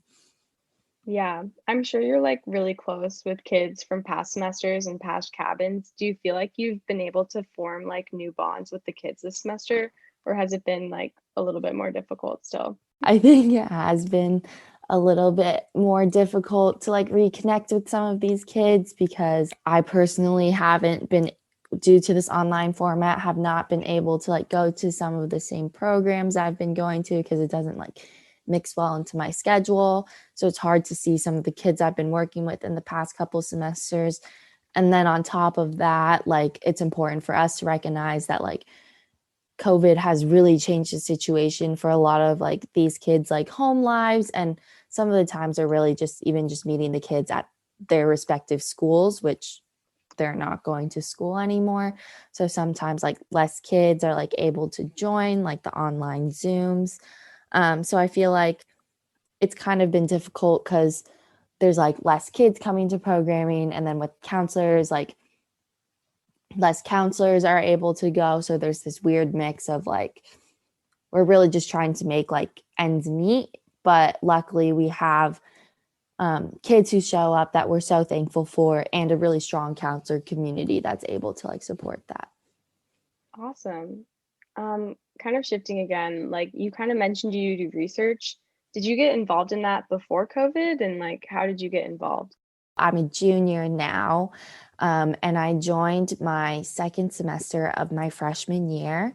Yeah, I'm sure you're like really close with kids from past semesters and past cabins. Do you feel like you've been able to form like new bonds with the kids this semester, or has it been like a little bit more difficult still? I think it has been a little bit more difficult to like reconnect with some of these kids because I personally haven't been, due to this online format, have not been able to like go to some of the same programs I've been going to because it doesn't like mix well into my schedule. So it's hard to see some of the kids I've been working with in the past couple semesters. And then on top of that, like it's important for us to recognize that like COVID has really changed the situation for a lot of like these kids' like home lives. And some of the times they're really just even just meeting the kids at their respective schools, which they're not going to school anymore. So sometimes like less kids are like able to join like the online Zooms. So I feel like it's kind of been difficult because there's like less kids coming to programming, and then with counselors, like less counselors are able to go. So there's this weird mix of like, we're really just trying to make like ends meet. But luckily we have kids who show up that we're so thankful for, and a really strong counselor community that's able to like support that. Awesome. Kind of shifting again, like you kind of mentioned you do research. Did you get involved in that before COVID, and like how did you get involved? I'm a junior now, and I joined my second semester of my freshman year.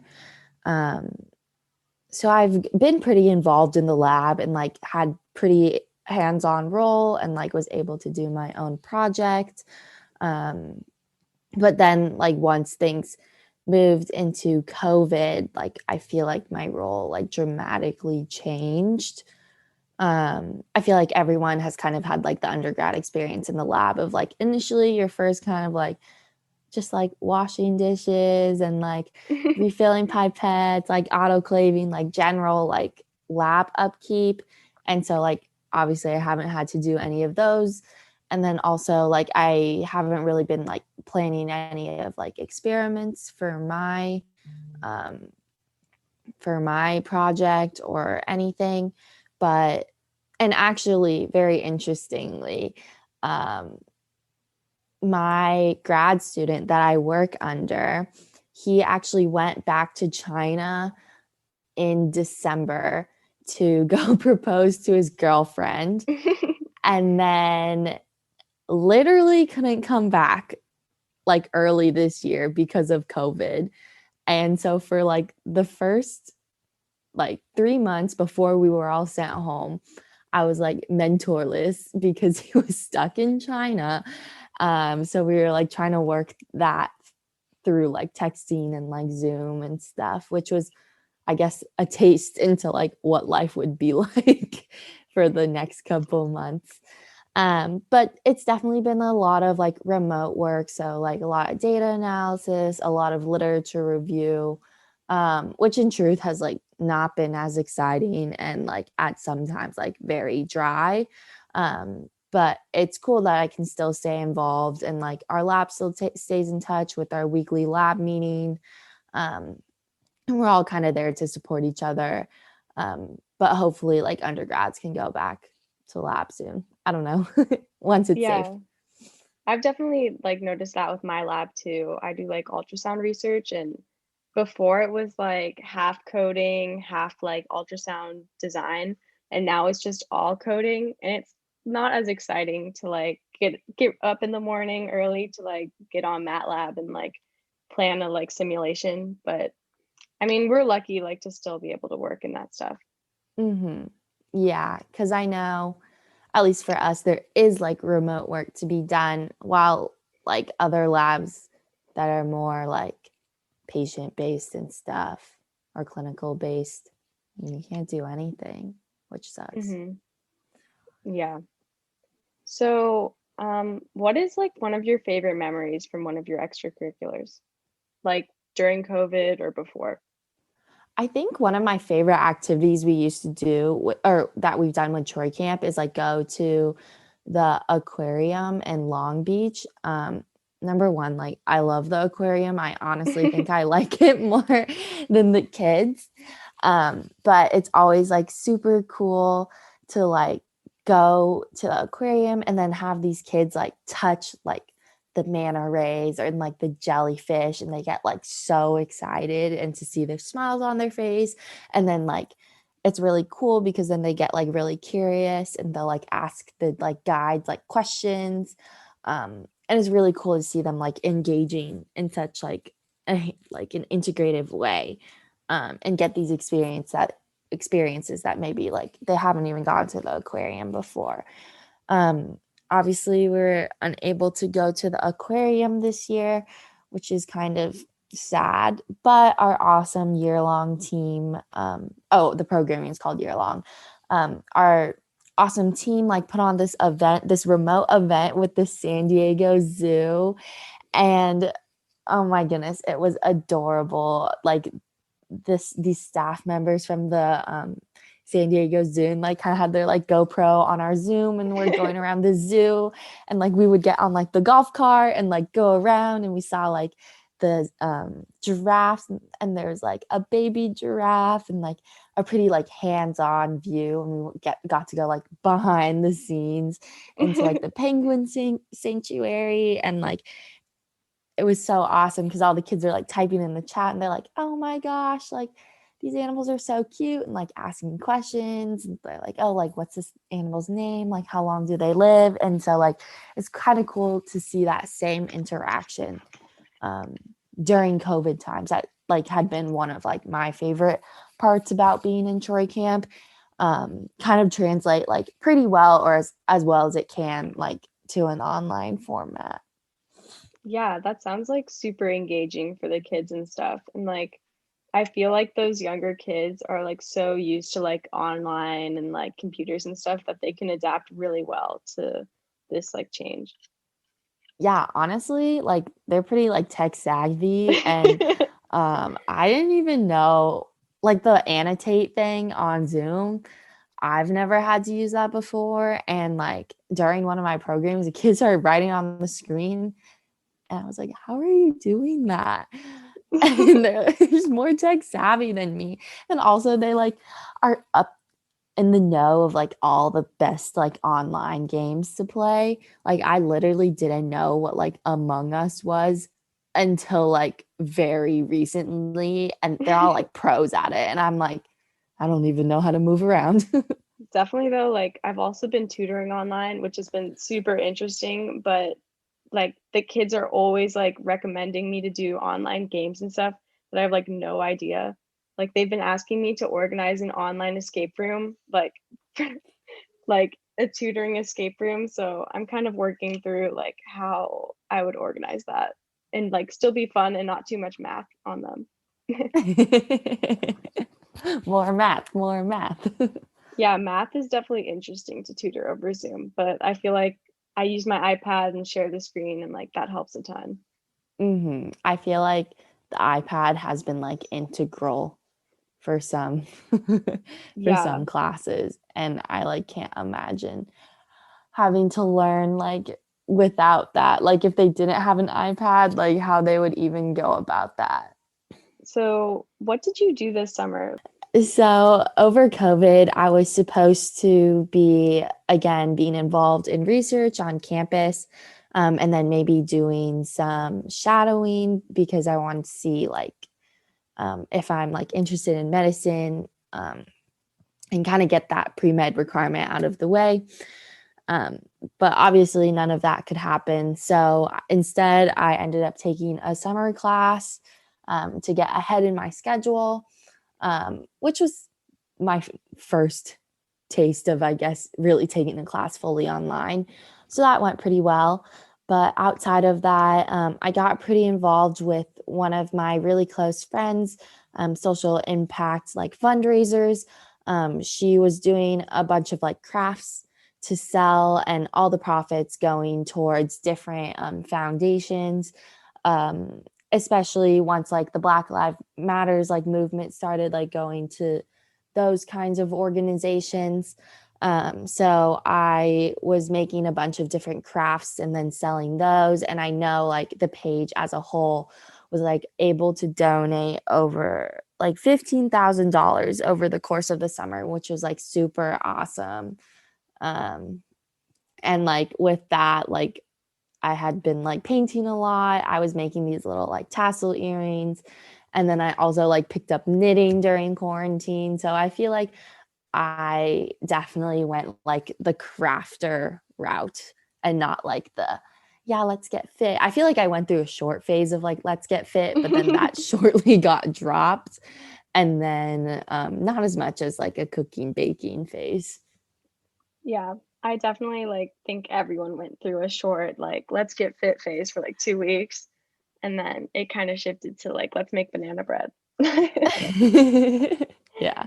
So I've been pretty involved in the lab and like had pretty hands-on role and like was able to do my own project. But then like once things moved into COVID, like I feel like my role like dramatically changed. I feel like everyone has kind of had like the undergrad experience in the lab of like initially your first kind of like just like washing dishes and like refilling pipettes, like autoclaving, like general like lab upkeep. And so like obviously I haven't had to do any of those. And then also like I haven't really been like planning any of like experiments for my project or anything. But, and actually very interestingly, my grad student that I work under, he actually went back to China in December to go propose to his girlfriend, and then literally couldn't come back like early this year because of COVID. And so for like the first like 3 months before we were all sent home, I was like mentorless because he was stuck in China. So we were like trying to work that through like texting and like Zoom and stuff, which was, I guess, a taste into like what life would be like for the next couple months. But it's definitely been a lot of like remote work. So like a lot of data analysis, a lot of literature review, which in truth has like not been as exciting and like at sometimes like very dry. But it's cool that I can still stay involved and like our lab still stays in touch with our weekly lab meeting. And we're all kind of there to support each other. But hopefully like undergrads can go back to lab soon. I don't know, once it's safe. Yeah. I've definitely like noticed that with my lab too. I do like ultrasound research, and before it was like half coding, half like ultrasound design, and now it's just all coding, and it's not as exciting to like get up in the morning early to like get on MATLAB and like plan a like simulation. But I mean, we're lucky like to still be able to work in that stuff. Mm-hmm. Yeah, because I know, at least for us, there is like remote work to be done, while like other labs that are more like patient based and stuff or clinical based, you can't do anything, which sucks. Hmm. Yeah. So, what is like one of your favorite memories from one of your extracurriculars, like during COVID or before? I think one of my favorite activities we used to do, or that we've done with Troy Camp, is like go to the aquarium in Long Beach. Number one, like I love the aquarium. I honestly think I like it more than the kids. But it's always like super cool to like go to the aquarium and then have these kids like touch like the manta rays or like the jellyfish, and they get like so excited and to see their smiles on their face. And then like it's really cool because then they get like really curious and they'll like ask the like guides like questions. And it's really cool to see them like engaging in such like like an integrative way, and get these experiences that maybe like they haven't even gone to the aquarium before. um Obviously we're unable to go to the aquarium this year, which is kind of sad, but our awesome year-long team, the programming is called year long, our awesome team like put on this remote event with the San Diego Zoo. And oh my goodness, it was adorable. Like these staff members from the San Diego Zoo like kind of had their like GoPro on our Zoom, and we're going around the zoo, and like we would get on like the golf cart and like go around, and we saw like the giraffes, and there's like a baby giraffe and like a pretty like hands-on view, and we got to go like behind the scenes into like the penguin sanctuary. And like it was so awesome because all the kids are like typing in the chat, and they're like, oh my gosh, like these animals are so cute, and like asking questions, and they're like, oh, like what's this animal's name, like how long do they live? And so like it's kind of cool to see that same interaction during COVID times. That like had been one of like my favorite parts about being in Troy Camp. Kind of translate like pretty well, or as well as it can, like to an online format. Yeah, that sounds like super engaging for the kids and stuff. And like, I feel like those younger kids are like so used to like online and like computers and stuff that they can adapt really well to this like change. Yeah, honestly, like they're pretty like tech savvy. And I didn't even know like the annotate thing on Zoom. I've never had to use that before. And like during one of my programs, the kids started writing on the screen, and I was like, how are you doing that? And they're just more tech savvy than me. And also they like are up in the know of like all the best like online games to play. Like I literally didn't know what like Among Us was until like very recently, and they're all like pros at it, and I'm like, I don't even know how to move around. Definitely though, like I've also been tutoring online, which has been super interesting, but like the kids are always like recommending me to do online games and stuff that I have like no idea. Like they've been asking me to organize an online escape room, like like a tutoring escape room. So I'm kind of working through like how I would organize that and like still be fun and not too much math on them. More math, more math. Yeah, math is definitely interesting to tutor over Zoom, but I feel like I use my iPad and share the screen, and like that helps a ton. I feel like the iPad has been like integral for some for Yeah. some classes, and I like can't imagine having to learn like without that. Like if they didn't have an iPad, like how they would even go about that. So, what did you do this summer? So over COVID, I was supposed to be again being involved in research on campus, and then maybe doing some shadowing because I wanted to see like if I'm like interested in medicine, and kind of get that pre-med requirement out of the way. But obviously none of that could happen. So instead, I ended up taking a summer class to get ahead in my schedule, which was my first taste of, I guess, really taking the class fully online. So that went pretty well. But outside of that, I got pretty involved with one of my really close friends, social impact like fundraisers. She was doing a bunch of like crafts to sell, and all the profits going towards different foundations, especially once like the Black Lives Matters like movement started like going to those kinds of organizations. So I was making a bunch of different crafts and then selling those, and I know like the page as a whole was like able to donate over like $15,000 over the course of the summer, which was like super awesome. um and like with that, like I had been like painting a lot. I was making these little like tassel earrings, and then I also like picked up knitting during quarantine. So I feel like I definitely went like the crafter route and not like the, yeah, let's get fit. I feel like I went through a short phase of like let's get fit, but then that shortly got dropped, and then not as much as like a cooking baking phase. Yeah, I definitely like think everyone went through a short like let's get fit phase for like 2 weeks, and then it kind of shifted to like let's make banana bread. Yeah.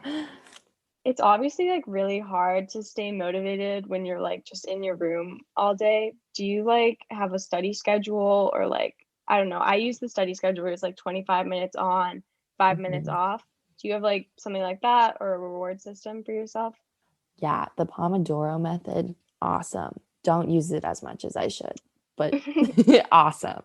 It's obviously like really hard to stay motivated when you're like just in your room all day. Do you like have a study schedule, or like I don't know, I use the study schedule where it's like 25 minutes on, 5 minutes Mhm. off. Do you have like something like that, or a reward system for yourself? Yeah, the Pomodoro method, awesome. Don't use it as much as I should, but awesome.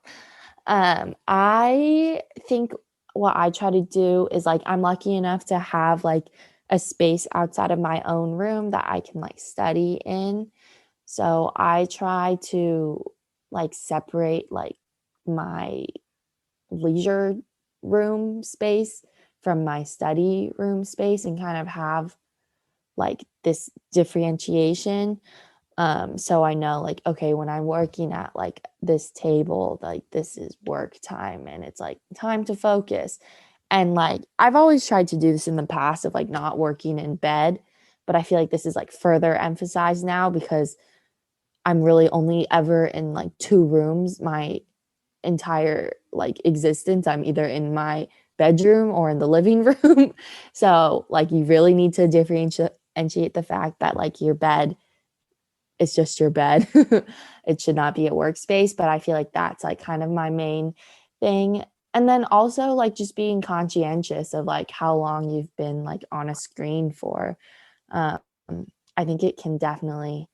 I think what I try to do is like I'm lucky enough to have like a space outside of my own room that I can like study in. So I try to like separate like my leisure room space from my study room space and kind of have like this differentiation. So I know like, okay, when I'm working at like this table, like this is work time and it's like time to focus. And like I've always tried to do this in the past of like not working in bed, but I feel like this is like further emphasized now because I'm really only ever in like two rooms my entire like existence. I'm either in my bedroom or in the living room. So like you really need to differentiate the fact that like your bed is just your bed. It should not be a workspace, but I feel like that's like kind of my main thing. And then also like just being conscientious of like how long you've been like on a screen for. Um, I think it can definitely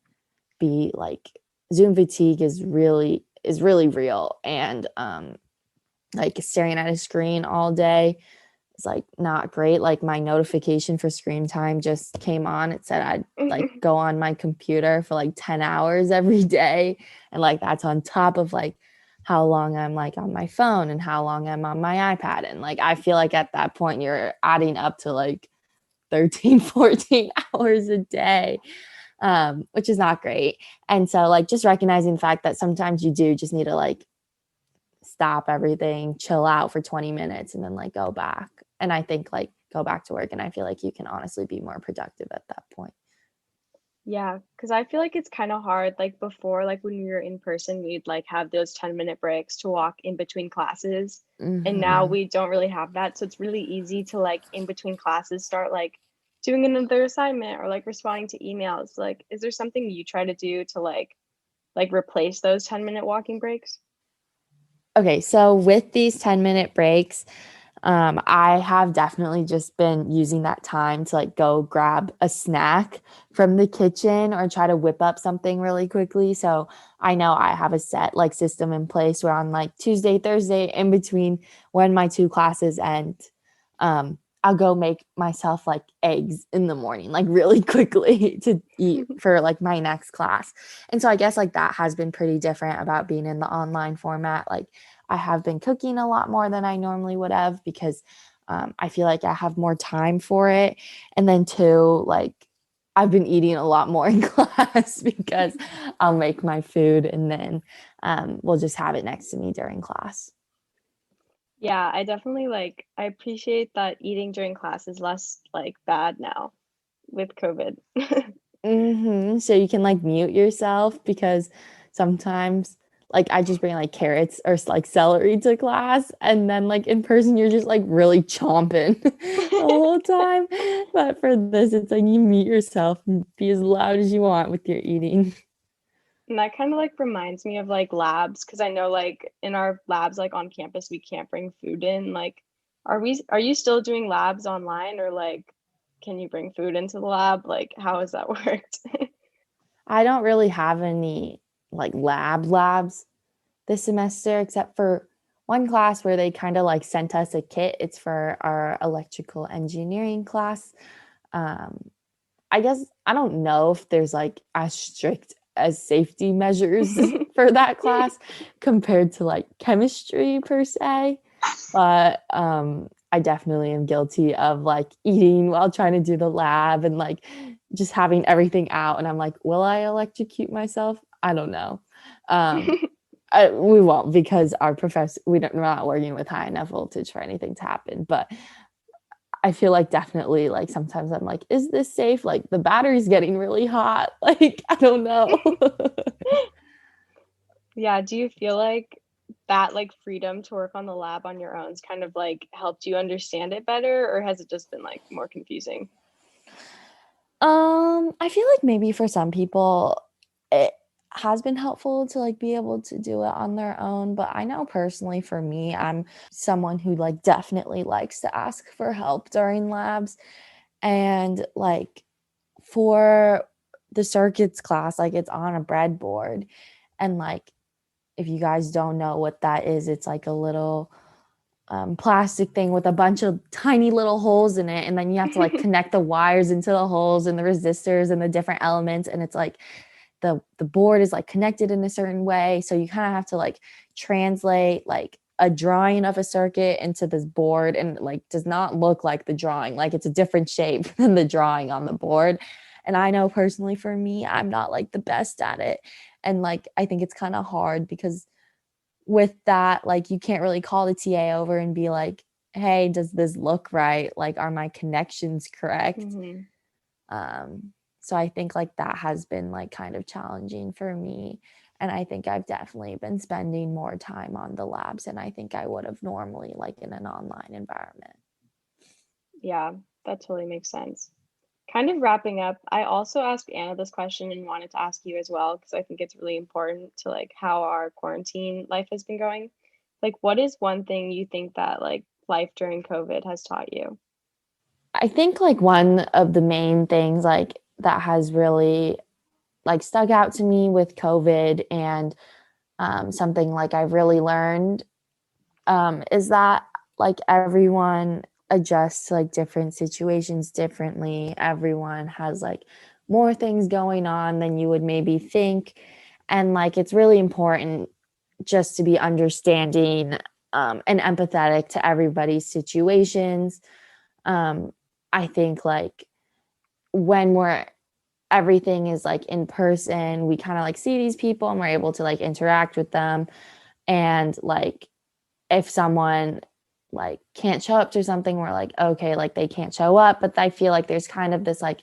be like Zoom fatigue is really real, and like staring at a screen all day is like not great. Like my notification for screen time just came on. It said I'd like go on my computer for like 10 hours every day, and like that's on top of like how long I'm like on my phone and how long I'm on my iPad. And like I feel like at that point you're adding up to like 13 14 hours a day, which is not great. And so like just recognizing the fact that sometimes you do just need to like stop everything, chill out for 20 minutes and then like go back. And I think like go back to work, and I feel like you can honestly be more productive at that point. Yeah, because I feel like it's kind of hard. Like before, like when we were in person, we'd like have those 10-minute breaks to walk in between classes. And now Mhm. we don't really have that. So it's really easy to like in between classes start like doing another assignment or like responding to emails. Like, is there something you try to do to like replace those 10-minute walking breaks? Okay, so with these 10-minute breaks, I have definitely just been using that time to like go grab a snack from the kitchen or try to whip up something really quickly. So I know I have a set like system in place where on like Tuesday, Thursday, in between when my two classes end, I'll go make myself like eggs in the morning, like really quickly to eat for like my next class. And so I guess like that has been pretty different about being in the online format. Like I have been cooking a lot more than I normally would have because I feel like I have more time for it. And then two, like I've been eating a lot more in class because I'll make my food and then we'll just have it next to me during class. Yeah, I definitely like, I appreciate that eating during class is less like bad now with COVID. So you can like mute yourself because sometimes like I just bring like carrots or like celery to class and then like in person you're just like really chomping the whole time. But for this, it's like you mute yourself and be as loud as you want with your eating. And that kind of like reminds me of like labs, because I know like in our labs like on campus we can't bring food in. Like, are you still doing labs online, or like can you bring food into the lab? Like, how has that worked? I don't really have any like labs this semester except for one class where they kind of like sent us a kit. It's for our electrical engineering class. I guess I don't know if there's like as strict as safety measures for that class compared to like chemistry per se, but I definitely am guilty of like eating while trying to do the lab and like just having everything out and I'm like, will I electrocute myself? I don't know. We won't because our professor, we're not working with high enough voltage for anything to happen, but I feel like definitely like sometimes I'm like, is this safe? Like the battery's getting really hot. Like, I don't know. Yeah, do you feel like that like freedom to work on the lab on your own has kind of like helped you understand it better, or has it just been like more confusing? I feel like maybe for some people it has been helpful to like be able to do it on their own, but I know personally for me, I'm someone who like definitely likes to ask for help during labs. And like for the circuits class, like it's on a breadboard. And like if you guys don't know what that is, it's like a little plastic thing with a bunch of tiny little holes in it. And then you have to like connect the wires into the holes and the resistors and the different elements. And it's like the board is like connected in a certain way. So you kind of have to like translate like a drawing of a circuit into this board and like does not look like the drawing. Like it's a different shape than the drawing on the board. And I know personally for me, I'm not like the best at it. And like I think it's kind of hard because with that, like you can't really call the TA over and be like, hey, does this look right? Like, are my connections correct? So I think like that has been like kind of challenging for me. And I think I've definitely been spending more time on the labs than I think I would have normally like in an online environment. Yeah, that totally makes sense. Kind of wrapping up, I also asked Anna this question and wanted to ask you as well, because I think it's really important to like how our quarantine life has been going. Like, what is one thing you think that like life during COVID has taught you? I think like one of the main things like that has really like stuck out to me with COVID and something like I've really learned is that like everyone adjusts to like different situations differently. Everyone has like more things going on than you would maybe think. And like it's really important just to be understanding and empathetic to everybody's situations. I think like when everything is like in person, we kind of like see these people and we're able to like interact with them. And like if someone like can't show up to something, we're like, okay, like they can't show up. But I feel like there's kind of this like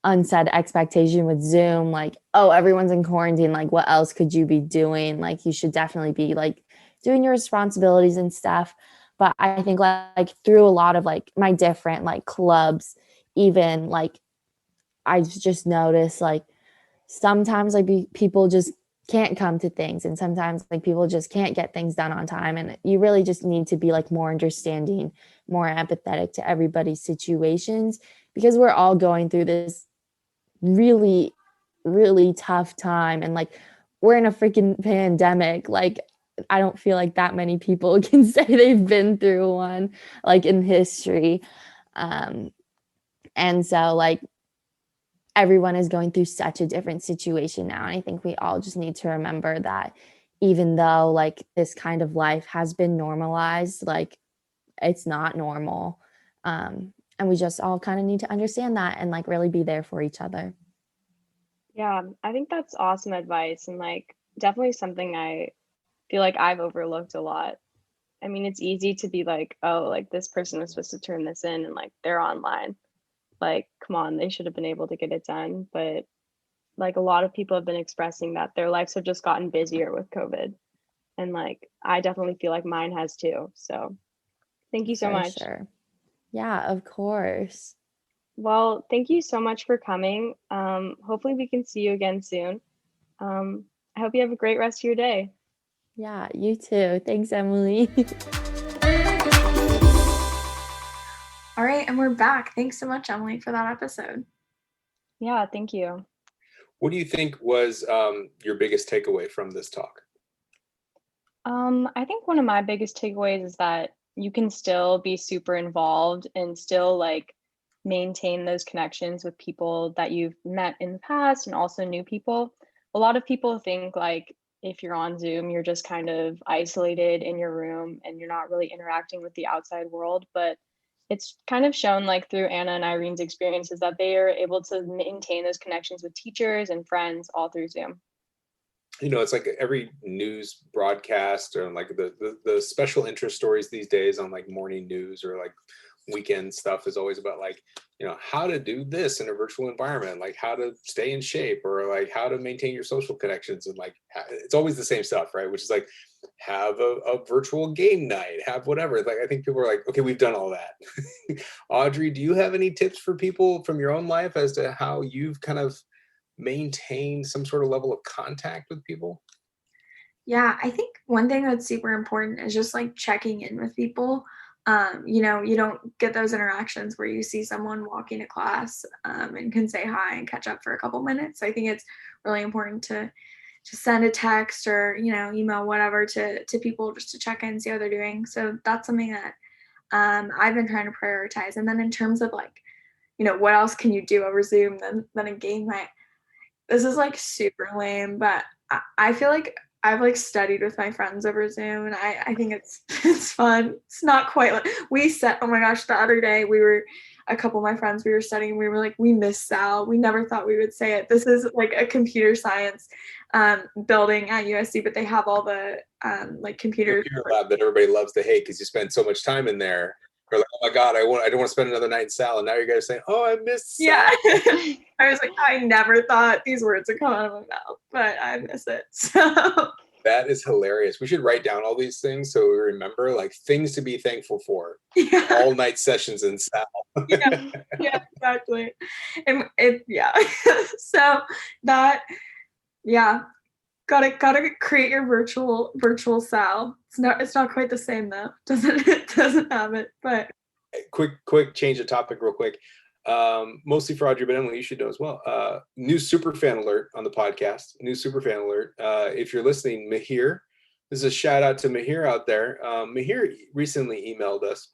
unsaid expectation with Zoom, like, oh, everyone's in quarantine. Like, what else could you be doing? Like, you should definitely be like doing your responsibilities and stuff. But I think like through a lot of like my different like clubs, even like I just noticed like sometimes like people just can't come to things, and sometimes like people just can't get things done on time, and you really just need to be like more understanding, more empathetic to everybody's situations, because we're all going through this really really tough time, and like we're in a freaking pandemic. Like I don't feel like that many people can say they've been through one like in history. And so like everyone is going through such a different situation now. And I think we all just need to remember that even though like this kind of life has been normalized, like it's not normal. And we just all kind of need to understand that and like really be there for each other. Yeah, I think that's awesome advice, and like definitely something I feel like I've overlooked a lot. I mean, it's easy to be like, oh, like this person was supposed to turn this in and like they're online. Like, come on, they should have been able to get it done. But like a lot of people have been expressing that their lives have just gotten busier with COVID. And like, I definitely feel like mine has too. So thank you so For much. sure. Yeah, of course. Well, thank you so much for coming. Hopefully we can see you again soon. I hope you have a great rest of your day. Yeah, you too. Thanks, Emily. All right, and we're back. Thanks so much, Emily, for that episode. Yeah, thank you. What do you think was your biggest takeaway from this talk? I think one of my biggest takeaways is that you can still be super involved and still like maintain those connections with people that you've met in the past and also new people. A lot of people think like if you're on Zoom, you're just kind of isolated in your room and you're not really interacting with the outside world. But it's kind of shown like through Anna and Irene's experiences that they are able to maintain those connections with teachers and friends all through Zoom. You know, it's like every news broadcast or like the special interest stories these days on like morning news or like weekend stuff is always about like, you know, how to do this in a virtual environment, like how to stay in shape or like how to maintain your social connections. And like, it's always the same stuff, right? Which is like, have a virtual game night, have whatever. Like, I think people are like, okay, we've done all that. Audrey, do you have any tips for people from your own life as to how you've kind of maintain some sort of level of contact with people? Yeah, I think one thing that's super important is just like checking in with people. You know, you don't get those interactions where you see someone walking to class and can say hi and catch up for a couple minutes. So I think it's really important to send a text or, you know, email, whatever to people just to check in, see how they're doing. So that's something that I've been trying to prioritize. And then in terms of like, you know, what else can you do over Zoom than a game night? This is like super lame, but I feel like I've like studied with my friends over Zoom, and I think it's fun. It's not quite like we said, oh my gosh, the other day we were a couple of my friends, we were studying, we were like, we miss Sal. We never thought we would say it. This is like a computer science building at USC, but they have all the like computer lab that everybody loves to hate because you spend so much time in there. We're like, oh my God, I don't want to spend another night in Sal. And now you guys saying, oh, I miss Sal. Yeah. I was like, I never thought these words would come out of my mouth, but I miss it. So that is hilarious. We should write down all these things so we remember like things to be thankful for. Yeah. All night sessions in Sal. yeah, exactly. And yeah. So that, yeah. Gotta create your virtual Sal. It's not quite the same though. It doesn't have it, but quick change of topic real quick. Mostly for Audrey, but Emily, you should know as well. New superfan alert on the podcast. New superfan alert. If you're listening, Mahir, this is a shout out to Mahir out there. Mahir recently emailed us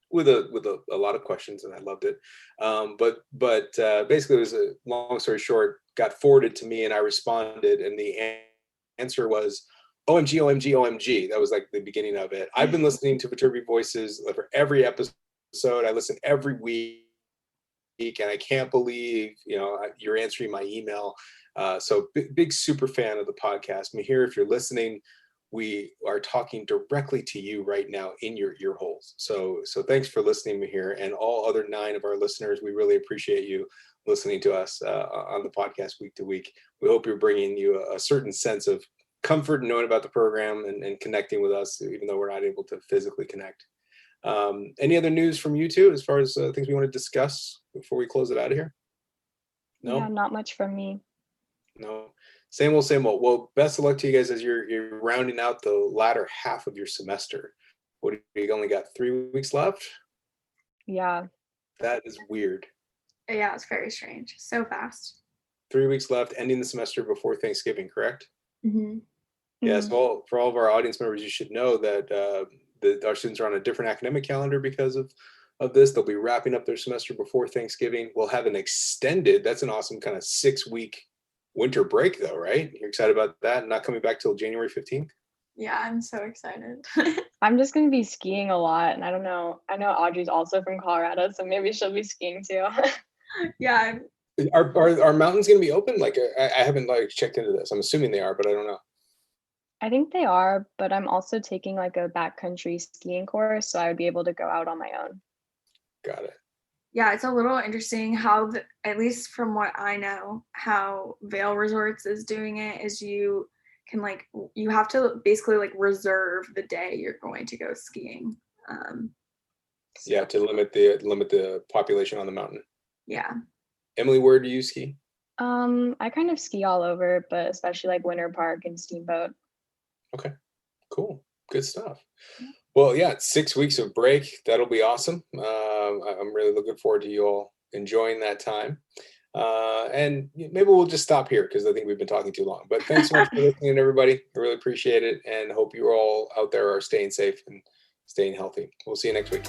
with a lot of questions, and I loved it. But basically, it was a long story short, got forwarded to me, and I responded, and the answer was, OMG, OMG, OMG. That was like the beginning of it. I've been listening to Viterbi Voices for every episode. I listen every week, and I can't believe, you know, you're answering my email. So big super fan of the podcast. Mahir, if you're listening, we are talking directly to you right now in your ear holes. So thanks for listening, Mahir, and all other 9 of our listeners. We really appreciate you listening to us on the podcast week to week. We hope you're bringing you a certain sense of comfort in knowing about the program and connecting with us, even though we're not able to physically connect. Any other news from you two as far as things we want to discuss before we close it out of here? No? Yeah, not much from me. No. Same old, same old. Well, best of luck to you guys as you're rounding out the latter half of your semester. What, you only got 3 weeks left? Yeah. That is weird. Yeah, it's very strange. So fast. 3 weeks left, ending the semester before Thanksgiving, correct? Mm-hmm. Yeah, so for all of our audience members, you should know that our students are on a different academic calendar because of this. They'll be wrapping up their semester before Thanksgiving. We'll have an extended, that's an awesome kind of 6-week winter break though, right? You're excited about that? Not coming back till January 15th? Yeah, I'm so excited. I'm just going to be skiing a lot. And I don't know. I know Audrey's also from Colorado, so maybe she'll be skiing too. Yeah. Are mountains going to be open? Like, I haven't like checked into this. I'm assuming they are, but I don't know. I think they are, but I'm also taking like a backcountry skiing course, so I would be able to go out on my own. Got it. Yeah, it's a little interesting how, at least from what I know, how Vail Resorts is doing it is you can you have to basically reserve the day you're going to go skiing. Yeah, to limit the population on the mountain. Yeah. Emily, where do you ski? I kind of ski all over, but especially like Winter Park and Steamboat. Okay, cool, good stuff. Well, yeah, 6 weeks of break. That'll be awesome. I'm really looking forward to you all enjoying that time. And maybe we'll just stop here because I think we've been talking too long. But thanks so much for listening, everybody. I really appreciate it, and hope you all out there are staying safe and staying healthy. We'll see you next week.